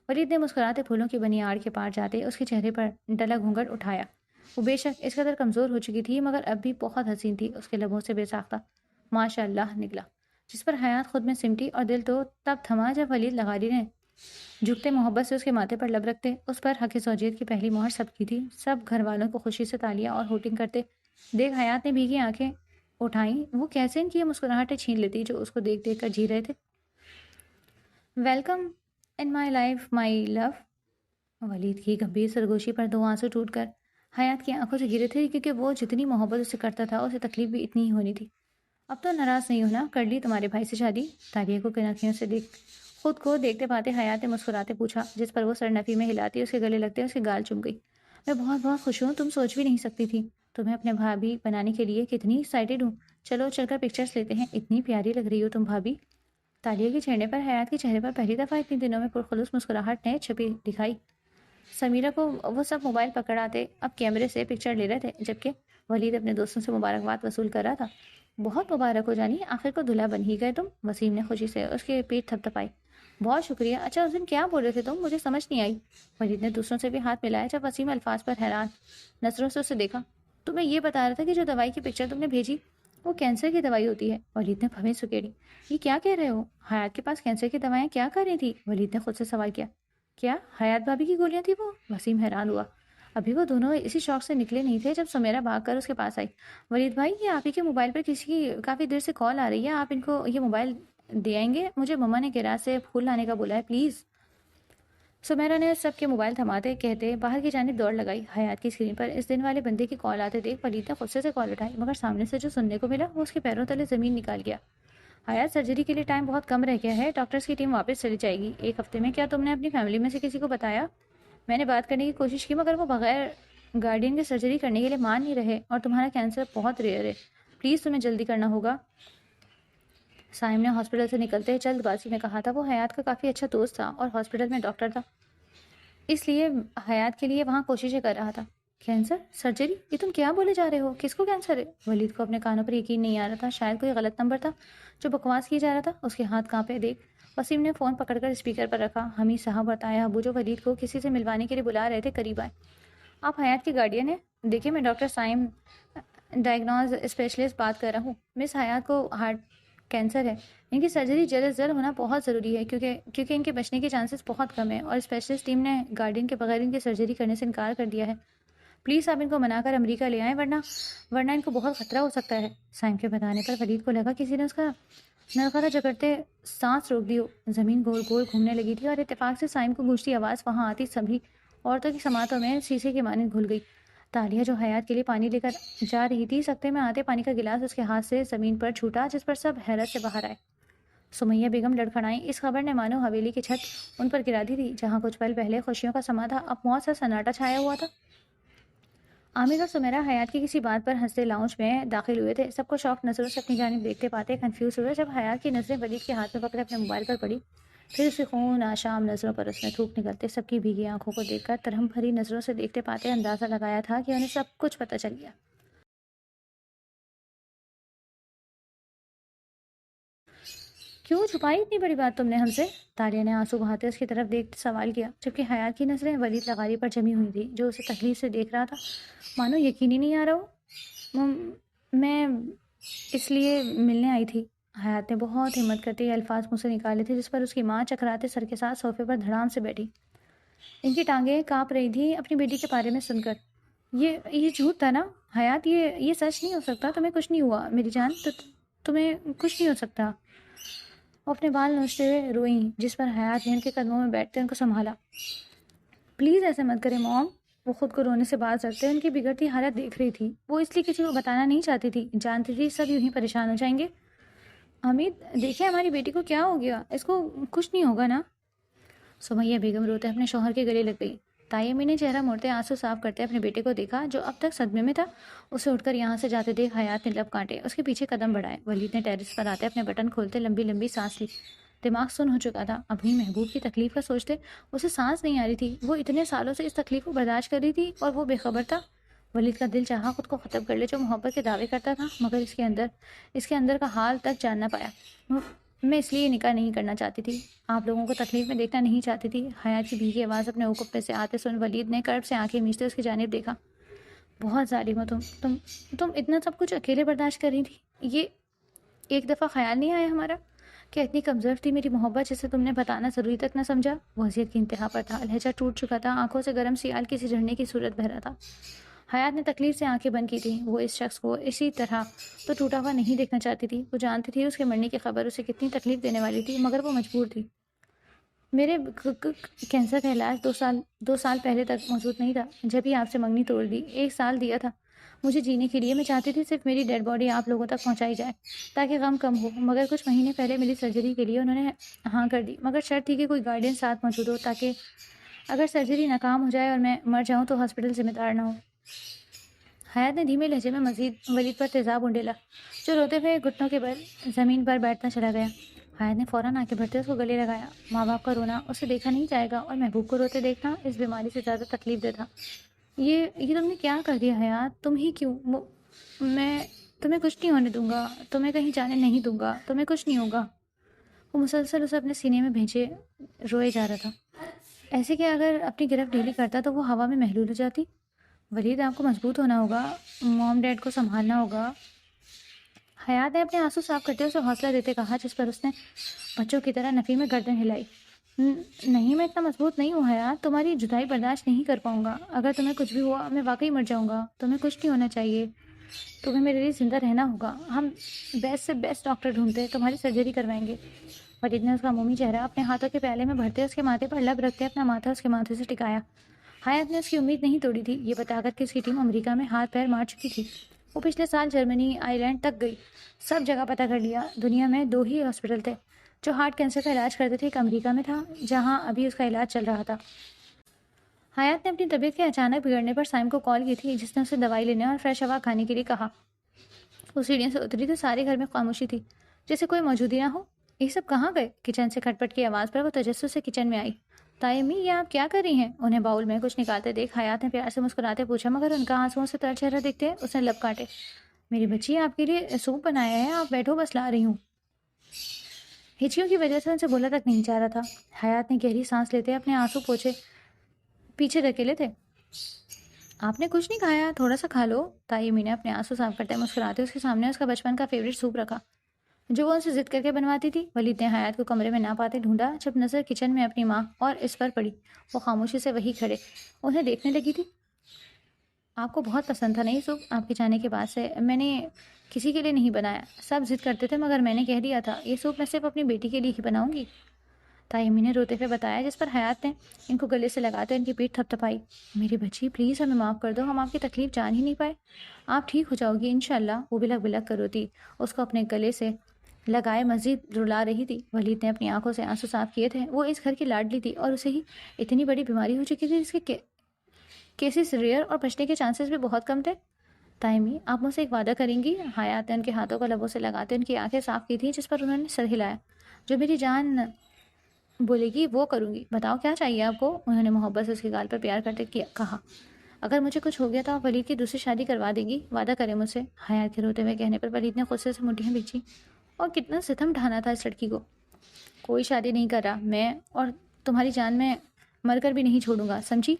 ولید نے مسکراتے پھولوں کی بنی آڑ کے پار جاتے اس کے چہرے پر ڈلا گھونگھٹ اٹھایا۔ وہ بے شک اس قدر کمزور ہو چکی تھی مگر اب بھی بہت حسین تھی، اس کے لبوں سے بے ساختہ ماشاء اللہ نکلا، جس پر حیات خود میں سمٹی اور دل تو تب تھما جب ولید لغاری نے جھکتے محبت سے اس کے ماتھے پر لب رکھتے اس پر حق زوجیت کی پہلی مہر سب کی تھی۔ سب گھر والوں کو خوشی سے تالیاں اور ہوٹنگ کرتے دیکھ حیات نے بھیگی آنکھیں اٹھائیں، وہ کیسے ان کی یہ مسکراہٹیں چھین لیتی جو اس کو دیکھ دیکھ کر جی رہے تھے۔ Welcome in my life my لو۔ ولید کی گمبھیر سرگوشی پر دو آنسو ٹوٹ کر حیات کی آنکھوں سے گرے تھے، کیونکہ وہ جتنی محبت اسے کرتا تھا اسے تکلیف بھی اتنی ہی ہونی تھی۔ اب تو ناراض نہیں ہونا، کر لی تمہارے بھائی سے شادی؟ تالیہ کو کنکھیوں سے خود کو دیکھتے پاتے حیات نے مسکراتے پوچھا، جس پر وہ سر نفی میں ہلاتی اس کے گلے لگتے اس کے گال چوم گئی۔ میں بہت بہت خوش ہوں، تم سوچ بھی نہیں سکتی تھی۔ تمہیں اپنے بھابھی بنانے کے لیے کتنی ایکسائٹیڈ ہوں۔ چلو چل کر پکچرس لیتے ہیں، اتنی پیاری لگ رہی ہو تم بھابھی۔ تالیہ کے چھیڑنے پر حیات کے چہرے پر پہلی دفعہ اتنے دنوں میں پرخلوص مسکراہٹ نے چھپی دکھائی۔ سمیرہ کو وہ سب موبائل پکڑاتے اب کیمرے سے پکچر لے رہے تھے، جبکہ ولید اپنے دوستوں سے مبارکباد وصول کر رہا تھا۔ بہت مبارک ہو جانی، آخر کو دلہا بن ہی گئے تم، وسیم نے خوشی سے اس کے پیٹ تھپ تھپائی۔ بہت شکریہ، اچھا اس دن کیا بول رہے تھے تم؟ مجھے سمجھ نہیں آئی۔ ولید نے دوسروں سے بھی ہاتھ ملایا جب وسیم الفاظ پر حیران نظروں سے اسے دیکھا۔ تمہیں یہ بتا رہا تھا کہ جو دوائی کی پکچر تم نے بھیجی وہ کینسر کی دوائی ہوتی ہے۔ ولید نے بھویں سکیڑی۔ یہ کیا کہہ رہے ہو؟ حیات کے پاس کینسر کی دوائیاں کیا کر رہی تھی؟ ولید نے خود سے سوال کیا۔ کیا حیات بھابھی کی گولیاں تھی وہ؟ وسیم حیران ہوا۔ ابھی وہ دونوں اسی شوق سے نکلے نہیں تھے جب سمیرہ بھاگ کر اس کے پاس آئی۔ ولید بھائی، یہ آپ ہی کے موبائل پر کسی کی کافی دیر سے کال آ رہی ہے، آپ ان کو یہ موبائل دے آئیں گے؟ مجھے مما نے گیراج سے پھول لانے کا بولا ہے، پلیز۔ سمیرہ نے سب کے موبائل تھماتے کہتے باہر کی جانب دوڑ لگائی۔ حیات کی اسکرین پر اس دن والے بندے کی کال آتے دیکھ ولید نے غصے سے کال اٹھائی، مگر سامنے سے جو سننے کو ملا وہ اس کے پیروں تلے زمین نکال گیا۔ حیات، سرجری کے لیے ٹائم بہت کم رہ گیا ہے، ڈاکٹرز کی ٹیم واپس چلی جائے گی 1 ہفتے میں۔ کیا تم نے اپنی فیملی میں سے کسی کو بتایا؟ میں نے بات کرنے کی کوشش کی مگر وہ بغیر گارڈین کے سرجری کرنے کے لیے مان نہیں رہے، اور تمہارا کینسر بہت ریئر ہے، پلیز تمہیں جلدی کرنا ہوگا۔ سائم نے ہاسپٹل سے نکلتے جلد بازی میں کہا تھا۔ وہ حیات کا کافی اچھا دوست تھا اور ہاسپٹل میں ڈاکٹر تھا، اس لیے حیات کے لیے وہاں کوششیں کر رہا تھا۔ Cancer surgery? یہ تم کیا بولے جا رہے ہو؟ کس کو کینسر ہے؟ ولید کو اپنے کانوں پر یقین نہیں آ رہا تھا، شاید کوئی غلط نمبر تھا جو بکواس کیا جا رہا تھا۔ اس کے ہاتھ کانپے دیکھ وسیم نے فون پکڑ کر اسپیکر پر رکھا۔ حمید صاحب اور طاہر ابو جو ولید کو کسی سے ملوانے کے لیے بلا رہے تھے قریب آئے۔ آپ حیات کی گارڈین ہیں؟ دیکھیں، میں ڈاکٹر سائم ڈائگنوز اسپیشلسٹ بات کر رہا ہوں۔ مس حیات کو ہارٹ کینسر ہے، ان کی سرجری جلد از جلد ہونا بہت ضروری ہے کیونکہ ان کے بچنے کے چانسز بہت کم ہیں، اور اسپیشلسٹ ٹیم نے گارڈین کے بغیر ان کی سرجری کرنے سے انکار کر دیا ہے۔ پلیز آپ ان کو منا کر امریکہ لے آئیں، ورنہ ان کو بہت خطرہ ہو سکتا ہے۔ سائم کے بتانے پر ولید کو لگا کسی نے اس کا نرخرا جکڑتے سانس روک دی ہو۔ زمین گول گول گھومنے لگی تھی اور اتفاق سے سائم کو گونجتی آواز وہاں آتی سبھی عورتوں کی سماعتوں میں شیشے کی مانند گھل گئی۔ تالیہ جو حیات کے لیے پانی لے کر جا رہی تھی، سکتے میں آتے پانی کا گلاس اس کے ہاتھ سے زمین پر چھوٹا، جس پر سب حیرت سے باہر آئے۔ سمیہ بیگم لڑکھڑائیں۔ اس خبر نے مانو حویلی کی چھت ان پر گرا دی تھی، جہاں کچھ پل پہلے خوشیوں کا سما تھا اب موت سا سناٹا چھایا ہوا تھا۔ عامر اور سمیرہ حیات کی کسی بات پر ہنستے لاؤنج میں داخل ہوئے تھے، سب کو شوق نظروں سے اپنی جانب دیکھتے پاتے کنفیوز ہوئے جب حیات کی نظریں ولید کے ہاتھ میں پکڑے اپنے موبائل پر پڑی۔ پھر اس کی خون آشام نظروں پر اس نے تھوک نکلتے سب کی بھیگی آنکھوں کو دیکھ کر ترہم بھری نظروں سے دیکھتے پاتے اندازہ لگایا تھا کہ انہیں سب کچھ پتہ چل گیا۔ کیوں چھپائی اتنی بڑی بات تم نے ہم سے؟ تالیہ نے آنسو بہاتے اس کی طرف دیکھ سوال کیا، جبکہ حیات کی نظریں ولید لغاری پر جمی ہوئی تھی جو اسے تکلیف سے دیکھ رہا تھا، مانو یقین ہی نہیں آ رہا ہو۔ میں اس لیے ملنے آئی تھی۔ حیات نے بہت ہمت کرتے یہ الفاظ منہ سے نکالے تھے، جس پر اس کی ماں چکراتے سر کے ساتھ صوفے پر دھڑام سے بیٹھی۔ ان کی ٹانگیں کانپ رہی تھی اپنی بیٹی کے بارے میں سن کر۔ یہ جھوٹ تھا نا حیات؟ یہ سچ نہیں ہو سکتا، تمہیں کچھ نہیں ہوا میری جان، تمہیں کچھ نہیں ہو سکتا۔ وہ اپنے بال نوچتے ہوئے روئیں، جس پر حیات نے ان کے قدموں میں بیٹھتے ان کو سنبھالا۔ پلیز ایسے مت کریں موم۔ وہ خود کو رونے سے باز رکھتے ان کی بگڑتی حالت دیکھ رہی تھی، وہ اس لیے کسی کو بتانا نہیں چاہتی تھی، جانتی تھی سب یوں ہی پریشان ہو جائیں گے۔ حمید، دیکھیں ہماری بیٹی کو کیا ہو گیا، اس کو کچھ نہیں ہوگا نا؟ سمیہ بیگم روتے اپنے شوہر کے گلے لگ گئی۔ طیمی نے چہرہ موڑتے آنسو صاف کرتے اپنے بیٹے کو دیکھا جو اب تک صدمے میں تھا۔ اسے اٹھ کر یہاں سے جاتے دیکھ حیات نے لب کاٹے، اس کے پیچھے قدم بڑھائے۔ ولید نے ٹیرس پر آتے اپنے بٹن کھولتے لمبی لمبی سانس لی، دماغ سن ہو چکا تھا۔ اپنی محبوب کی تکلیف کا سوچتے اسے سانس نہیں آ رہی تھی، وہ اتنے سالوں سے اس تکلیف کو برداشت کر رہی تھی اور وہ بے خبر تھا۔ ولید کا دل چاہا خود کو ختم کر لے جو محبت کے دعوے کرتا تھا، مگر اس کے اندر کا حال تک جان نہ پایا۔ میں اس لیے نکاح نہیں کرنا چاہتی تھی، آپ لوگوں کو تکلیف میں دیکھنا نہیں چاہتی تھی۔ حیات کی بھیگی آواز اپنے اوقف پہ سے آتے سن ولید نے کرب سے آنکھیں میچتے اس کی جانب دیکھا۔ بہت ظالم ہو تم اتنا سب کچھ اکیلے برداشت کر رہی تھی، یہ ایک دفعہ خیال نہیں آیا ہمارا کہ اتنی کمزور تھی میری محبت جسے تم نے بتانا ضروری تک نہ سمجھا؟ وہ اذیت کی انتہا پر تھا، لہجہ ٹوٹ چکا تھا، آنکھوں سے گرم سیال کسی جھرنے کی صورت بہ رہا تھا۔ حیات نے تکلیف سے آنکھیں بند کی تھیں، وہ اس شخص کو اسی طرح تو ٹوٹا ہوا نہیں دیکھنا چاہتی تھی۔ وہ جانتی تھی اس کے مرنے کی خبر اسے کتنی تکلیف دینے والی تھی، مگر وہ مجبور تھی۔ میرے کینسر کا علاج 2 سال پہلے تک موجود نہیں تھا، جب ہی آپ سے منگنی توڑ دی، 1 سال دیا تھا، مجھے جینے کے لیے میں چاہتی تھی صرف میری ڈیڈ باڈی آپ لوگوں تک پہنچائی جائے تاکہ غم کم ہو، مگر کچھ مہینے پہلے میری سرجری کے لیے انہوں نے ہاں کر دی، مگر شرط تھی کہ کوئی گارڈین ساتھ موجود ہو تاکہ اگر سرجری ناکام ہو جائے اور میں مر جاؤں تو ہاسپٹل ذمہ دار نہ ہو۔ حیات نے دھیمے لہجے میں مزید ولید پر تیزاب انڈیلا، جو روتے ہوئے گھٹنوں کے بل زمین پر بیٹھنا چلا گیا۔ حیات نے فوراً آنکھیں بھرتے اس کو گلے لگایا۔ ماں باپ کا رونا اسے دیکھا نہیں جائے گا، اور محبوب کو روتے دیکھنا اس بیماری سے زیادہ تکلیف دہ تھا۔ یہ تم نے کیا کر دیا حیات؟ تم ہی کیوں؟ میں تمہیں کچھ نہیں ہونے دوں گا، تمہیں کہیں جانے نہیں دوں گا، تمہیں کچھ نہیں ہوگا۔ وہ مسلسل اسے اپنے سینے میں بھینچے روئے جا رہا تھا، ایسے کہ اگر اپنی گرفت ڈھیلی کرتا تو وہ ہوا میں محلول ہو جاتی۔ ولید، آپ کو مضبوط ہونا ہوگا، موم ڈیڈ کو سنبھالنا ہوگا۔ حیات نے اپنے آنسو صاف کرتے اسے حوصلہ دیتے کہا، جس پر اس نے بچوں کی طرح نفی میں گردن ہلائی۔ نہیں، میں اتنا مضبوط نہیں ہوں حیات، تمہاری جدائی برداشت نہیں کر پاؤں گا۔ اگر تمہیں کچھ بھی ہوا میں واقعی مر جاؤں گا۔ تمہیں کچھ نہیں ہونا چاہیے، تمہیں میرے لیے زندہ رہنا ہوگا۔ ہم بیسٹ سے بیسٹ ڈاکٹر ڈھونڈتے تمہاری سرجری کروائیں گے۔ ولید نے اس کا عمومی چہرہ اپنے ہاتھوں کے پیالے میں بھرتے اس کے ماتھے پر لب رکھتے اپنا ماتھا اس کے ماتھے سے ٹکایا۔ حیات نے اس کی امید نہیں توڑی تھی، یہ بتا کر کہ اس کی ٹیم امریکہ میں ہاتھ پیر مار چکی تھی۔ وہ پچھلے سال جرمنی، آئرلینڈ تک گئی، سب جگہ پتہ کر لیا۔ دنیا میں 2 ہی ہاسپٹل تھے جو ہارٹ کینسر کا علاج کرتے تھے، ایک امریکہ میں تھا جہاں ابھی اس کا علاج چل رہا تھا۔ حیات نے اپنی طبیعت کے اچانک بگڑنے پر سائم کو کال کی تھی، جس نے اسے دوائی لینے اور فریش ہوا کھانے کے لیے کہا۔ وہ سیڑھیوں سے اتری تو سارے گھر میں خاموشی تھی، جیسے کوئی موجودی نہ ہو۔ یہ سب کہاں گئے؟ کچن سے کھٹپٹ کی آواز پر وہ تجسس سے کچن میں آئی۔ تائی امی، یہ آپ کیا کر رہی ہیں؟ انہیں باؤل میں کچھ نکالتے دیکھ حیات نے پیار سے مسکراتے پوچھا، مگر ان کا آنسوؤں سے تر چہرہ دیکھتے اس نے لب کاٹے۔ میری بچی، آپ کے لیے سوپ بنایا ہے، آپ بیٹھو، بس لا رہی ہوں۔ ہچکیوں کی وجہ سے ان سے بولا تک نہیں جا رہا تھا۔ حیات نے گہری سانس لیتے اپنے آنسو پوچھے پیچھے دھکیلے تھے۔ آپ نے کچھ نہیں کھایا، تھوڑا سا کھا لو۔ تائی امی نے اپنے آنسو صاف کرتے مسکراتے اس کے سامنے اس کا بچپن کا فیوریٹ سوپ رکھا جو وہ ان سے ضد کر کے بنواتی تھی۔ ولید نے حیات کو کمرے میں نہ پاتے ڈھونڈا، جب نظر کچن میں اپنی ماں اور اس پر پڑی، وہ خاموشی سے وہی کھڑے انہیں دیکھنے لگی تھی۔ آپ کو بہت پسند تھا نہیں سوپ؟ آپ کے جانے کے بعد سے میں نے کسی کے لیے نہیں بنایا، سب ضد کرتے تھے مگر میں نے کہہ دیا تھا یہ سوپ میں صرف اپنی بیٹی کے لیے ہی بناؤں گی، تائی امی نے روتے ہوئے بتایا، جس پر حیات نے ان کو گلے سے لگاتے ان کی پیٹھ تھپ تھپائی۔ میری بچی پلیز ہمیں معاف کر دو، ہم آپ کی تکلیف جان ہی نہیں پائے، آپ ٹھیک ہو جاؤ گی انشاءاللہ۔ وہ بلک بلک کر روتی اس کو اپنے گلے سے لگائے مزید رلا رہی تھی۔ ولید نے اپنی آنکھوں سے آنسو صاف کیے تھے، وہ اس گھر کی لاڈلی تھی اور اسے ہی اتنی بڑی بیماری ہو چکی تھی جس کے کیسز ریئر اور بچنے کے چانسز بھی بہت کم تھے۔ تائمی، آپ مجھ سے ایک وعدہ کریں گی؟ حیات نے ان کے ہاتھوں کو لبوں سے لگاتے ان کی آنکھیں صاف کی تھیں، جس پر انہوں نے سر ہلایا۔ جو میری جان بولے گی وہ کروں گی، بتاؤ کیا چاہیے آپ کو؟ انہوں نے محبت سے اس کے گال پر پیار کرتے کہا۔ اگر مجھے کچھ ہو گیا تو آپ ولید کی دوسری شادی کروا دیں گی، وعدہ کریں مجھ سے؟ حیات کے روتے ہوئے کہنے پر ولید نے غصے سے مٹھیاں بھیجی، اور کتنا ستم ڈھانا تھا اس لڑکی کو۔ کوئی شادی نہیں کر رہا میں، اور تمہاری جان میں مر کر بھی نہیں چھوڑوں گا، سمجھی؟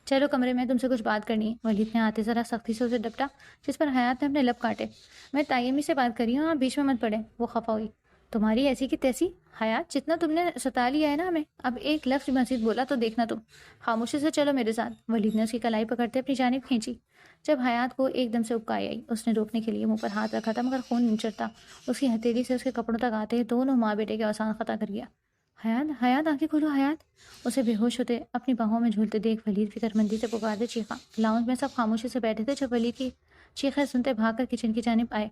چلو کمرے میں، تم سے کچھ بات کرنی ہے۔ ولید نے آتے ذرا سختی سے اسے ڈپٹا، جس پر حیات نے اپنے لب کاٹے۔ میں تائمی سے بات کر رہی ہوں، آپ بیچ میں مت پڑیں۔ وہ خفا ہوئی۔ تمہاری ایسی کی تیسی؟ حیات، جتنا تم نے ستا لیا ہے نا ہمیں، اب ایک لفظ مزید بولا تو دیکھنا تم۔ خاموشی سے چلو میرے ساتھ۔ ولید نے اس کی کلائی پکڑتے اپنی جانب کھینچی۔ جب حیات کو ایک دم سے اکائی آئی، اس نے روکنے کے لیے منہ پر ہاتھ رکھا تھا مگر خون نچڑتا اس کی ہتھیلی سے اس کے کپڑوں تک آتے دونوں ماں بیٹے کے اوسان خطا کر گیا۔ حیات، حیات آنکھیں کھولو حیات۔ اسے بے ہوش ہوتے اپنی باہوں میں جھولتے دیکھ ولید فکر مندی سے پکارتے چیخا۔ لاؤنج میں سب خاموشی سے بیٹھے تھے، جب ولید کی چیخیں سنتے بھاگ کر کچن کی جانب آئے۔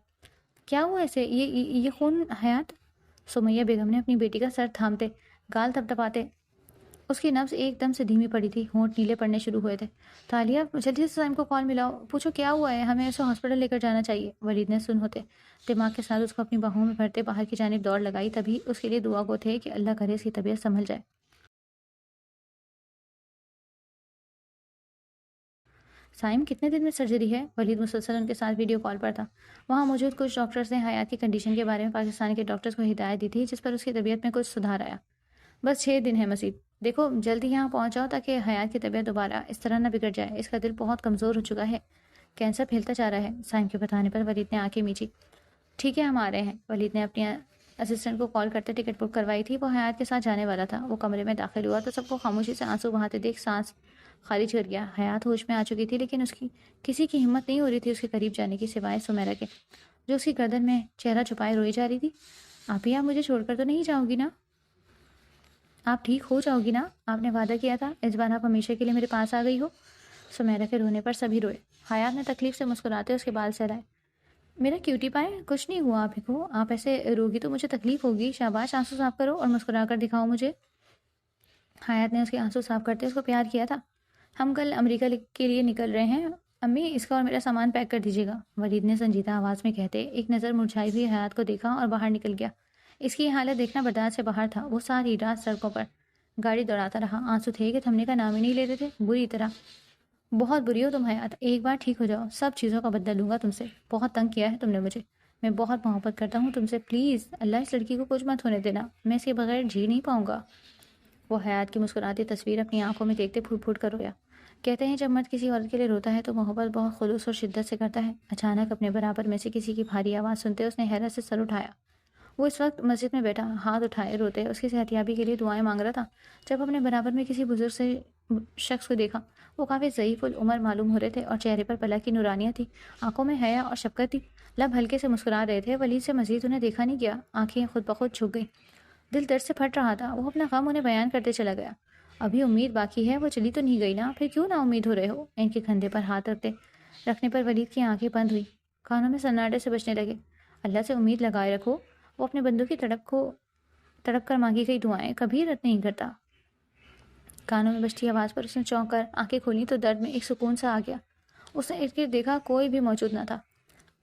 کیا ہوا ایسے؟ یہ خون حیات؟ سمیہ بیگم نے اپنی بیٹی کا سر تھامتے گال تھپ تھپاتے، اس کی نبض ایک دم سے دھیمی پڑی تھی، ہونٹ نیلے پڑنے شروع ہوئے تھے۔ تالیہ، جلدی سے سائم کو کال ملاؤ، پوچھو کیا ہوا ہے، ہمیں اسے ہاسپٹل لے کر جانا چاہیے۔ ولید نے سن ہوتے دماغ کے ساتھ اس کو اپنی باہوں میں بھرتے باہر کی جانب دوڑ لگائی، تبھی اس کے لیے دعا گو تھے کہ اللہ کرے اس کی طبیعت سنبھل جائے۔ سائم، کتنے دن میں سرجری ہے؟ ولید مسلسل ان کے ساتھ ویڈیو کال پر تھا۔ وہاں موجود کچھ ڈاکٹرز نے حیات کی کنڈیشن کے بارے میں پاکستان کے ڈاکٹرز کو ہدایت دی تھی، جس پر اس کی طبیعت میں کچھ سدھار آیا۔ بس 6 دن ہے مزید، دیکھو جلدی یہاں پہنچ جاؤ تاکہ حیات کی طبیعت دوبارہ اس طرح نہ بگڑ جائے، اس کا دل بہت کمزور ہو چکا ہے، کینسر پھیلتا جا رہا ہے۔ سائم کے بتانے پر ولید نے آنکھیں میچی۔ ٹھیک ہے، ہم آ رہے ہیں۔ ولید نے اپنی اسسٹنٹ کو کال کرتے ٹکٹ بک کروائی تھی، وہ حیات کے ساتھ جانے والا تھا۔ وہ کمرے میں داخل ہوا تو سب کو خاموشی سے آنسو بہاتے دیکھ سانس خارج کر گیا۔ حیات ہوش میں آ چکی تھی، لیکن اس کی کسی کی ہمت نہیں ہو رہی تھی اس کے قریب جانے کی، سوائے سمیرا کے، جو اس کی گردن میں چہرہ چھپائے روئی جا رہی تھی۔ آپ مجھے چھوڑ کر تو نہیں جاؤ گی نا؟ آپ ٹھیک ہو جاؤ گی نا؟ آپ نے وعدہ کیا تھا، اس بار آپ ہمیشہ کے لیے میرے پاس آ گئی ہو۔ سمیرہ کے رونے پر سبھی روئے۔ حیات نے تکلیف سے مسکراتے اس کے بال سہلائے۔ میرا کیوٹی پائے، کچھ نہیں ہوا آپ کو، آپ ایسے روگی تو مجھے تکلیف ہوگی، شاباش آنسو صاف کرو اور مسکرا کر دکھاؤ مجھے۔ حیات نے اس کے آنسو صاف کرتے اس کو پیار کیا تھا۔ ہم کل امریکہ کے لیے نکل رہے ہیں امی، اس کا اور میرا سامان پیک کر دیجیے گا، ولید نے سنجیدہ آواز میں کہتے ایک نظر مرجھائی ہوئی حیات کو دیکھا اور باہر نکل گیا۔ اس کی یہ حالت دیکھنا برداشت سے باہر تھا۔ وہ ساری رات سڑکوں پر گاڑی دوڑاتا رہا، آنسو تھے کہ تھمنے کا نام ہی نہیں لیتے تھے، بری طرح۔ بہت بری ہو تم حیات، ایک بار ٹھیک ہو جاؤ، سب چیزوں کا بدلہ لوں گا تم سے، بہت تنگ کیا ہے تم نے مجھے، میں بہت محبت کرتا ہوں تم سے، پلیز اللہ اس لڑکی کو کچھ مت ہونے دینا، میں اس کے بغیر جی نہیں پاؤں گا۔ وہ حیات کی مسکراتی تصویر اپنی آنکھوں میں دیکھتے پھوٹ پھوٹ کر رویا۔ کہتے ہیں جب مرد کسی عورت کے لیے روتا ہے تو محبت بہت خلوص اور شدت سے کرتا ہے۔ اچانک اپنے برابر میں سے کسی کی بھاری آواز سنتے اس نے حیرت سے سر اٹھایا۔ وہ اس وقت مسجد میں بیٹھا ہاتھ اٹھائے روتے اس کی صحتیابی کے لیے دعائیں مانگ رہا تھا۔ جب اپنے برابر میں کسی بزرگ سے شخص کو دیکھا، وہ کافی ضعیف العمر معلوم ہو رہے تھے اور چہرے پر پلک کی نورانیت تھی، آنکھوں میں حیا اور شفقت تھی، لب ہلکے سے مسکرا رہے تھے۔ ولید سے مزید انہیں دیکھا نہیں گیا، آنکھیں خود بخود جھک گئیں، دل درد سے پھٹ رہا تھا۔ وہ اپنا غم انہیں بیان کرتے چلا گیا۔ ابھی امید باقی ہے، وہ چلی تو نہیں گئی نا، پھر کیوں نا امید ہو رہے ہو؟ ان کے کندھے پر ہاتھ رکھنے پر ولید کی آنکھیں بند ہوئی، کانوں میں سناٹے سے بجنے لگے۔ اللہ سے امید لگائے رکھو، وہ اپنے بندوں کی تڑپ کر مانگی گئی دعائیں کبھی رد نہیں کرتا۔ کانوں میں بجتی آواز پر اس نے چونک کر آنکھیں کھولیں تو درد میں ایک سکون سا آ گیا۔ اس نے ارد گرد دیکھا، کوئی بھی موجود نہ تھا۔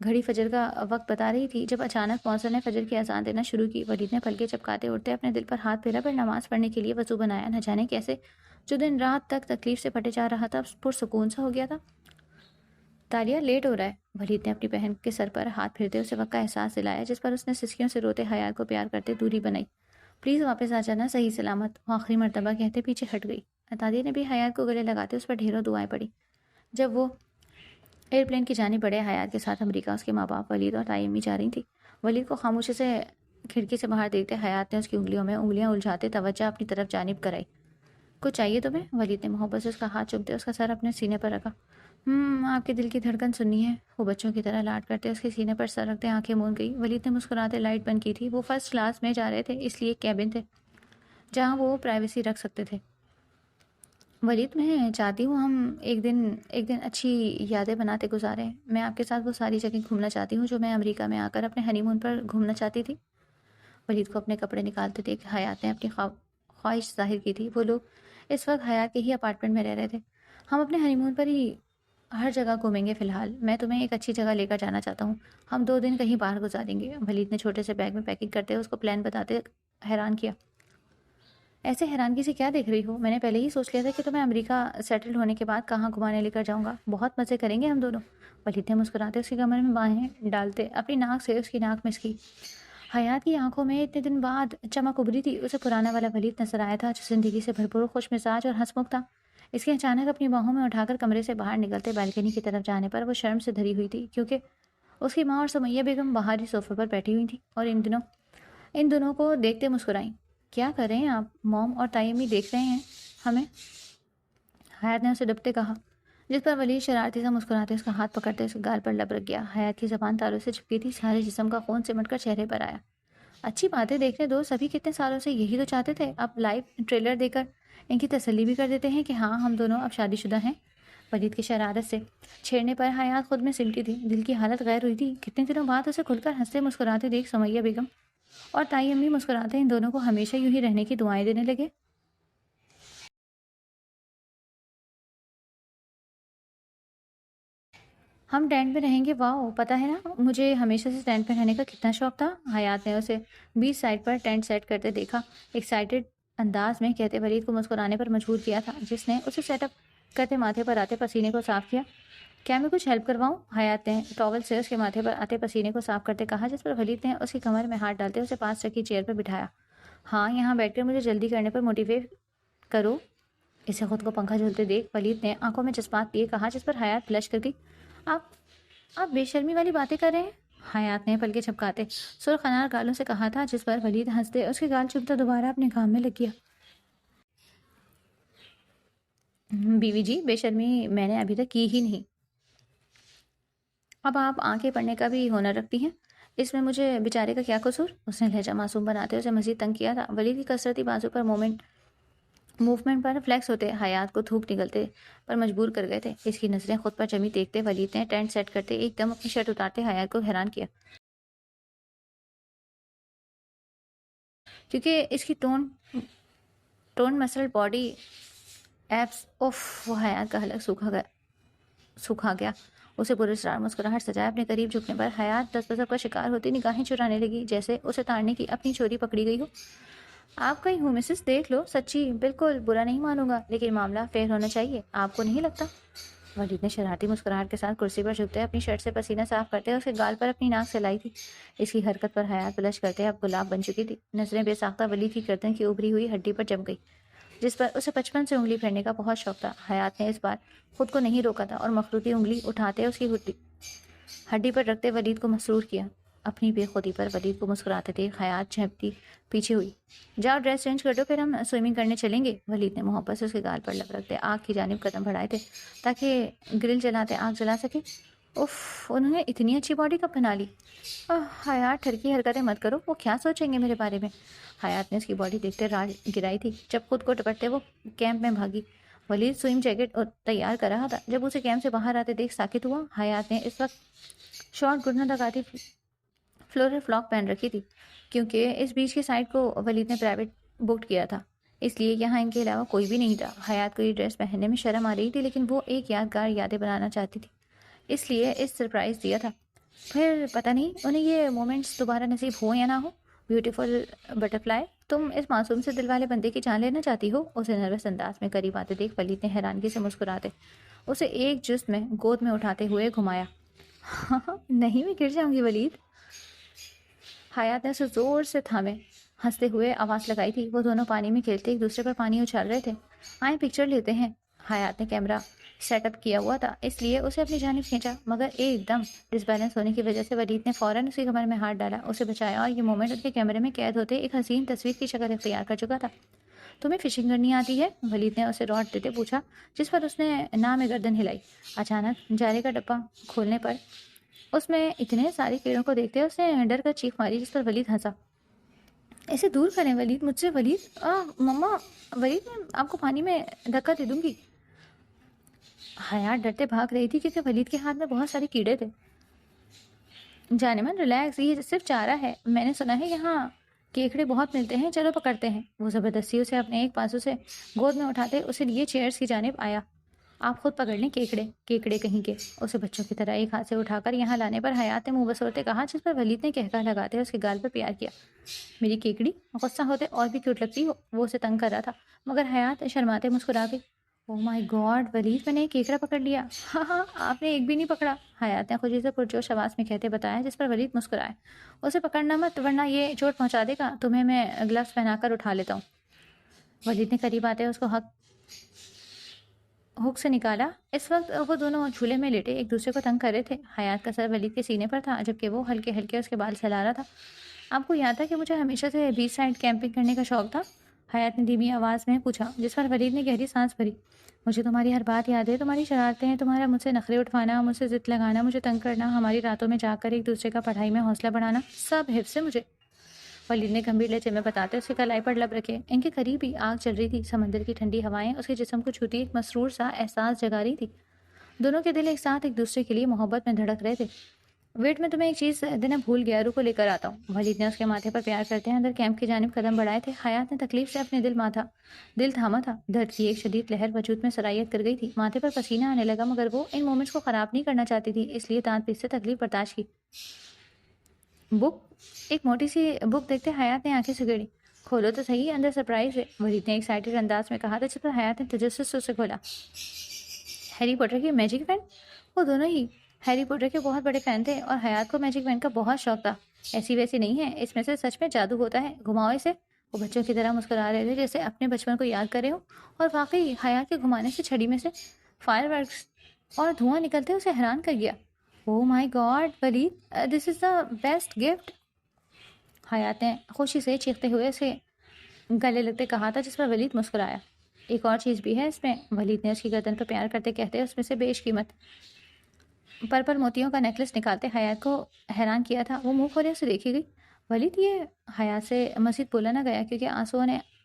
گھڑی فجر کا وقت بتا رہی تھی جب اچانک مؤذن نے فجر کی اذان دینا شروع کی۔ ولید نے پلکیں چپکاتے اٹھتے اپنے دل پر ہاتھ پھیرا، پھر نماز پڑھنے کے لیے وضو بنایا۔ نہ جانے کیسے جو دن رات تک تکلیف سے پھٹے جا رہا تھا پرسکون سا ہو گیا تھا۔ تالیہ لیٹ ہو رہا ہے، ولید نے اپنی بہن کے سر پر ہاتھ پھیرتے اسے وقت کا احساس دلایا جس پر اس نے سسکیوں سے روتے حیات کو پیار کرتے دوری بنائی۔ پلیز واپس آ جانا صحیح سلامت، وہ آخری مرتبہ کہتے پیچھے ہٹ گئی۔ تالیہ نے بھی حیات کو گلے لگاتے اس پر ڈھیروں دعائیں پڑھی۔ جب وہ ایئرپلین کی جانب بڑھے، حیات کے ساتھ امریکہ اس کے ماں باپ ولید اور تائی امی جا رہی تھی۔ ولید کو خاموشی سے کھڑکی سے باہر دیکھتے حیات نے اس کی انگلیوں میں انگلیاں الجھاتے توجہ اپنی طرف جانب کرائی۔ کچھ چاہیے تمہیں؟ ولید نے محبت سے اس کا ہاتھ چومتے اس کا سر اپنے سینے پر رکھا۔ آپ کے دل کی دھڑکن سننی ہے، وہ بچوں کی طرح لاڈ کرتے اس کے سینے پر سر رکھتے آنکھیں مون گئی۔ ولید نے مسکراتے لائٹ بند کی تھی۔ وہ فرسٹ کلاس میں جا رہے تھے، اس لیے کیبن تھے جہاں وہ پرائیویسی رکھ سکتے تھے۔ ولید میں چاہتی ہوں ہم ایک دن اچھی یادیں بناتے گزاریں، میں آپ کے ساتھ وہ ساری جگہ گھومنا چاہتی ہوں جو میں امریکہ میں آ کر اپنے ہنی مون پر گھومنا چاہتی تھی۔ ولید کو اپنے کپڑے نکالتے دیکھ حیات نے اپنی خواہش ظاہر کی تھی۔ وہ لوگ اس وقت حیات کے ہی اپارٹمنٹ میں رہ رہے تھے۔ ہم اپنے ہنی مون پر ہی ہر جگہ گھومیں گے، فی الحال میں تمہیں ایک اچھی جگہ لے کر جانا چاہتا ہوں، ہم 2 دن کہیں باہر گزاریں گے۔ ولید نے چھوٹے سے بیگ میں پیکنگ کرتے اس کو پلان بتاتے حیران کیا۔ ایسے حیرانگی سے کیا دیکھ رہی ہو؟ میں نے پہلے ہی سوچ لیا تھا کہ تمہیں امریکہ سیٹل ہونے کے بعد کہاں گھمانے لے کر جاؤں گا، بہت مزے کریں گے ہم دونوں۔ ولید نے مسکراتے اس کی کمر میں باہیں ڈالتے اپنی ناک سے اس کی ناک مسکی۔ حیات کی آنکھوں میں اتنے دن بعد چمک ابھری تھی، اسے پرانا والا ولید نظر آیا تھا جو زندگی سے بھرپور، خوش مزاج اور ہنسمکھ تھا۔ اس کے اچانک اپنی باہوں میں اٹھا کر کمرے سے باہر نکلتے بالکنی کی طرف جانے پر وہ شرم سے دھری ہوئی تھی، کیونکہ اس کی ماں اور سمیہ بیگم باہر ہی صوفے پر بیٹھی ہوئی تھیں اور ان دونوں کو دیکھتے مسکرائیں۔ کیا کر رہے ہیں آپ؟ موم اور تائی امی دیکھ رہے ہیں ہمیں، حیات نے اسے ڈپتے کہا، جس پر ولید شرارتی سے مسکراتے اس کا ہاتھ پکڑتے اس کے گال پر لب رکھ گیا۔ حیات کی زبان تالوں سے چپکی تھی، سارے جسم کا خون سمٹ کر چہرے پر آیا۔ اچھی باتیں دیکھنے دو، سبھی کتنے سالوں سے یہی تو چاہتے تھے، اب لائیو ٹریلر دے کر ان کی تسلی بھی کر دیتے ہیں کہ ہاں ہم دونوں اب شادی شدہ ہیں۔ ولید کی شرارت سے چھیڑنے پر حیات خود میں سمٹی تھی، دل کی حالت غیر ہوئی تھی۔ کتنے دنوں بعد اسے کھل کر ہنستے مسکراتے دیکھ سمیہ بیگم اور تائی امی مسکراتے ان دونوں کو ہمیشہ یوں ہی رہنے کی دعائیں دینے لگے۔ ہم ٹینٹ میں رہیں گے، واؤ، پتہ ہے نا مجھے ہمیشہ سے ٹینٹ میں رہنے کا کتنا شوق تھا۔ حیات نے اسے بیچ سائڈ پر ٹینٹ سیٹ کرتے دیکھا، ایکسائٹڈ انداز میں کہتے ولید کو مسکرانے پر مجبور کیا تھا، جس نے اسے سیٹ اپ کرتے ماتھے پر آتے پسینے کو صاف کیا۔ کیا میں کچھ ہیلپ کرواؤں؟ حیات نے ٹاول سے اس کے ماتھے پر آتے پسینے کو صاف کرتے کہا، جس پر ولید نے اس کی کمر میں ہاتھ ڈالتے اسے پاس رکھی چیئر پر بٹھایا۔ ہاں، یہاں بیٹھ کر مجھے جلدی کرنے پر موٹیویٹ کرو۔ اسے خود کو پنکھا جھولتے دیکھ ولید نے آنکھوں میں جذبات لیے کہا، جس پر حیات بلش کر گئی۔ آپ بے شرمی والی باتیں کر رہے ہیں، حیات نے پلکیں جھپکاتے سرخ انار گالوں سے کہا تھا، جس پر ولید ہنستے اس کے گال چومتا دوبارہ اپنے کام میں لگ گیا۔ بیوی جی، بے شرمی میں نے ابھی تک کی ہی نہیں، اب آپ آنکھیں پڑھنے کا بھی ہنر رکھتی ہیں، اس میں مجھے بیچارے کا کیا قصور؟ اس نے لہجہ معصوم بناتے اسے مزید تنگ کیا تھا۔ ولید کی کسرتی بازو پر مومنٹ موومنٹ پر فلیکس ہوتے حیات کو تھوک نکلتے پر مجبور کر گئے تھے۔ اس کی نظریں خود پر جمی دیکھتے ولید نے ٹینٹ سیٹ کرتے ایک دم اپنی شرٹ اتارتے حیات کو حیران کیا، کیونکہ اس کی ٹون مسل باڈی ایپس وہ حیات کا حلق سوکھا گیا۔ اسے پراسرار مسکراہٹ سجائے اپنے قریب جھکنے پر حیات دس بزر کا شکار ہوتی نگاہیں چرانے لگی، جیسے اسے تاڑنے کی اپنی چوری پکڑی گئی ہو۔ آپ کہیں ہوں مسز، دیکھ لو، سچی بالکل برا نہیں مانوں گا، لیکن معاملہ فیئر ہونا چاہیے، آپ کو نہیں لگتا؟ ولید نے شرارتی مسکراہٹ کے ساتھ کرسی پر جھکتے اپنی شرٹ سے پسینہ صاف کرتے اس کے گال پر اپنی ناک سلائی تھی۔ اس کی حرکت پر حیات بلش کرتے اب گلاب بن چکی تھی، نظریں بے ساختہ ولید کی گردن کی ابری ہوئی ہڈی پر جم گئی، جس پر اسے بچپن سے انگلی پھیرنے کا بہت شوق تھا۔ حیات نے اس بار خود کو نہیں روکا تھا اور مخروطی انگلی اٹھاتے اس کی ہڈی پر رکھتے ولید کو مسرور کیا۔ اپنی بے خودی پر ولید کو مسکراتے دیکھ حیات جھپتی پیچھے ہوئی۔ جاؤ ڈریس چینج کر دو، پھر ہم سوئمنگ کرنے چلیں گے۔ ولید نے محبت سے اس کے گال پر لب رکھتے آگ کی جانب قدم بڑھائے تھے تاکہ گرل جلاتے آگ جلا سکے۔ اف، انہوں نے اتنی اچھی باڈی کب بنا لی؟ حیات ٹھرکی حرکتیں مت کرو، وہ کیا سوچیں گے میرے بارے میں؟ حیات نے اس کی باڈی دیکھتے راڑ گرائی تھی۔ جب خود کو ٹپٹتے وہ کیمپ میں بھاگی۔ ولید سوئم جیکٹ تیار کر رہا تھا جب اسے کیمپ سے باہر آتے دیکھ ساکت ہوا۔ حیات نے اس وقت شارٹ گھٹنا لگاتی فلورل فلاک پہن رکھی تھی، کیونکہ اس بیچ کے سائڈ کو ولید نے پرائیویٹ بکڈ کیا تھا، اس لیے یہاں ان کے علاوہ کوئی بھی نہیں تھا۔ حیات کو یہ ڈریس پہننے میں شرم آ رہی تھی، لیکن وہ ایک یادگار یادیں بنانا چاہتی تھی، اس لیے اس سرپرائز دیا تھا۔ پھر پتہ نہیں انہیں یہ مومنٹس دوبارہ نصیب ہو یا نہ ہو۔ بیوٹیفل بٹرفلائی، تم اس معصوم سے دل والے بندے کی جان لینا چاہتی ہو؟ اسے نروس انداز میں قریب آتے دیکھ ولید نے حیرانگی سے مسکراتے اسے ایک جست میں گود میں اٹھاتے ہوئے گھمایا۔ نہیں، میں گر جاؤں گی ولید۔ حیات نے اسے زور سے تھامے ہنستے ہوئے آواز لگائی تھی۔ وہ دونوں پانی میں کھیلتے ایک دوسرے پر پانی اچھال رہے تھے۔ آئیں پکچر لیتے ہیں۔ حیات نے کیمرہ سیٹ اپ کیا ہوا تھا، اس لیے اسے اپنی جانب کھینچا، مگر ایک دم ڈس بیلنس ہونے کی وجہ سے ولید نے فوراً اس کی کمر میں ہاتھ ڈالا، اسے بچایا، اور یہ مومنٹ ان کے کیمرے میں قید ہوتے ایک حسین تصویر کی شکل اختیار کر چکا تھا۔ تمہیں فشنگ کرنی آتی ہے؟ ولید نے اسے راڈ دیتے پوچھا، جس پر اس نے نام گردن ہلائی۔ اچانک جالے کا ڈبہ کھولنے پر اس میں اتنے سارے کیڑوں کو دیکھتے اس نے ڈر کر چیخ ماری، جس پر ولید ہنسا۔ اسے دور کریں ولید مجھ سے۔ ولید، مما، ولید میں آپ کو پانی میں دھکا دے دوں گی۔ حیات ڈرتے بھاگ رہی تھی کیونکہ ولید کے ہاتھ میں بہت سارے کیڑے تھے۔ جانے من، ریلیکس، یہ صرف چارہ ہے، میں نے سنا ہے یہاں کیکڑے بہت ملتے ہیں، چلو پکڑتے ہیں۔ وہ زبردستی اسے اپنے ایک پاسوں سے گود میں اٹھاتے اسے لیے چیئرز کی جانب آیا۔ آپ خود پکڑ لیں کیکڑے کہیں کے۔ اسے بچوں کی طرح ایک ہاتھ سے اٹھا کر یہاں لانے پر حیات نے منہ بسورتے کہا، جس پر ولید نے کہکا لگاتے اس کے گال پر پیار کیا۔ میری کیکڑی، غصہ ہوتے اور بھی کیوٹ لگتی ہو۔ وہ اسے تنگ کر رہا تھا، مگر حیات شرماتے مسکرا گئی۔ او مائی گاڈ ولید، میں نے ایک کیکڑا پکڑ لیا۔ ہاں، آپ نے ایک بھی نہیں پکڑا، حیات نے خوشی سے پرجوش آواز میں کہتے بتایا، جس پر ولید مسکرائے۔ اسے پکڑنا مت، ورنہ یہ چوٹ پہنچا دے گا تمہیں، میں گلوز پہنا کر اٹھا لیتا ہوں۔ ولید نے قریب آتے اس کو ہک سے نکالا۔ اس وقت وہ دونوں جھولے میں لیٹے ایک دوسرے کو تنگ کر رہے تھے۔ حیات کا سر ولید کے سینے پر تھا، جبکہ وہ ہلکے ہلکے اس کے بال سہلا رہا تھا۔ آپ کو یاد تھا کہ مجھے ہمیشہ سے بیچ سائڈ کیمپنگ کرنے کا شوق تھا؟ حیات نے دھیمی آواز میں پوچھا، جس پر ولید نے گہری سانس بھری۔ مجھے تمہاری ہر بات یاد ہے، تمہاری شرارتیں، تمہارا مجھ سے نخرے اٹھوانا، مجھ سے ضد لگانا، مجھے تنگ کرنا، ہماری راتوں میں جا کر ایک دوسرے کا پڑھائی میں حوصلہ بڑھانا، سب حفظ ہے مجھے، ولید نے گمبھیر لہجے میں بتاتے اس کے کلائی پر لب رکھے۔ ان کے قریب ہی آگ چل رہی تھی، سمندر کی ٹھنڈی ہوائیں اس کے جسم کو چھوتی ایک مسرور سا احساس جگا رہی تھی۔ دونوں کے دل ایک ساتھ ایک دوسرے کے لیے محبت میں دھڑک رہے تھے۔ ویٹ، میں تمہیں ایک چیز دینا بھول گیا، رکو لے کر آتا ہوں۔ ولید نے اس کے ماتھے پر پیار کرتے ہیں اندر کیمپ کی جانب قدم بڑھائے تھے۔ حیات نے تکلیف سے اپنے دل تھاما تھا، درد کی ایک شدید لہر وجود میں سرایت کر گئی تھی، ماتھے پر پسینہ آنے لگا، مگر وہ ان مومنٹس کو خراب نہیں کرنا چاہتی تھی، اس لیے دانت پیس سے تکلیف برداشت کی۔ بک، ایک موٹی سی بک دیکھتے حیات نے آنکھیں سگیڑی۔ کھولو تو صحیح، اندر سرپرائز ہے، ولید نے ایکسائٹڈ انداز میں کہا تھا، جس پر حیات نے تجسس سے اسے کھولا۔ ہیری پوٹر کی میجک پین؟ وہ دونوں ہی ہیری پوٹر کے بہت بڑے فین تھے اور حیات کو میجک پین کا بہت شوق تھا۔ ایسی ویسی نہیں ہے، اس میں سے سچ میں جادو ہوتا ہے، گھماؤ اسے۔ وہ بچوں کی طرح مسکرا رہے تھے جیسے اپنے بچپن کو یاد کرے ہوں، اور واقعی حیات کے گھمانے سے چھڑی میں سے فائر ورکس اور دھواں نکلتے اسے حیران کر گیا۔ Oh my god Waleed, this is the best gift, Hayat نے خوشی سے چیختے ہوئے اسے گلے لگتے کہا تھا، جس پر ولید مسکرایا۔ ایک اور چیز بھی ہے اس میں، ولید نے اس کی گردن پر پیار کرتے کہتے اس میں سے بیش قیمت پرپل موتیوں کا نیکلس نکالتے حیات کو حیران کیا تھا۔ وہ منہ کھولے اسے دیکھی گئی۔ ولید، یہ؟ حیات سے مزید بولا نہ گیا کیونکہ آنسوؤں نے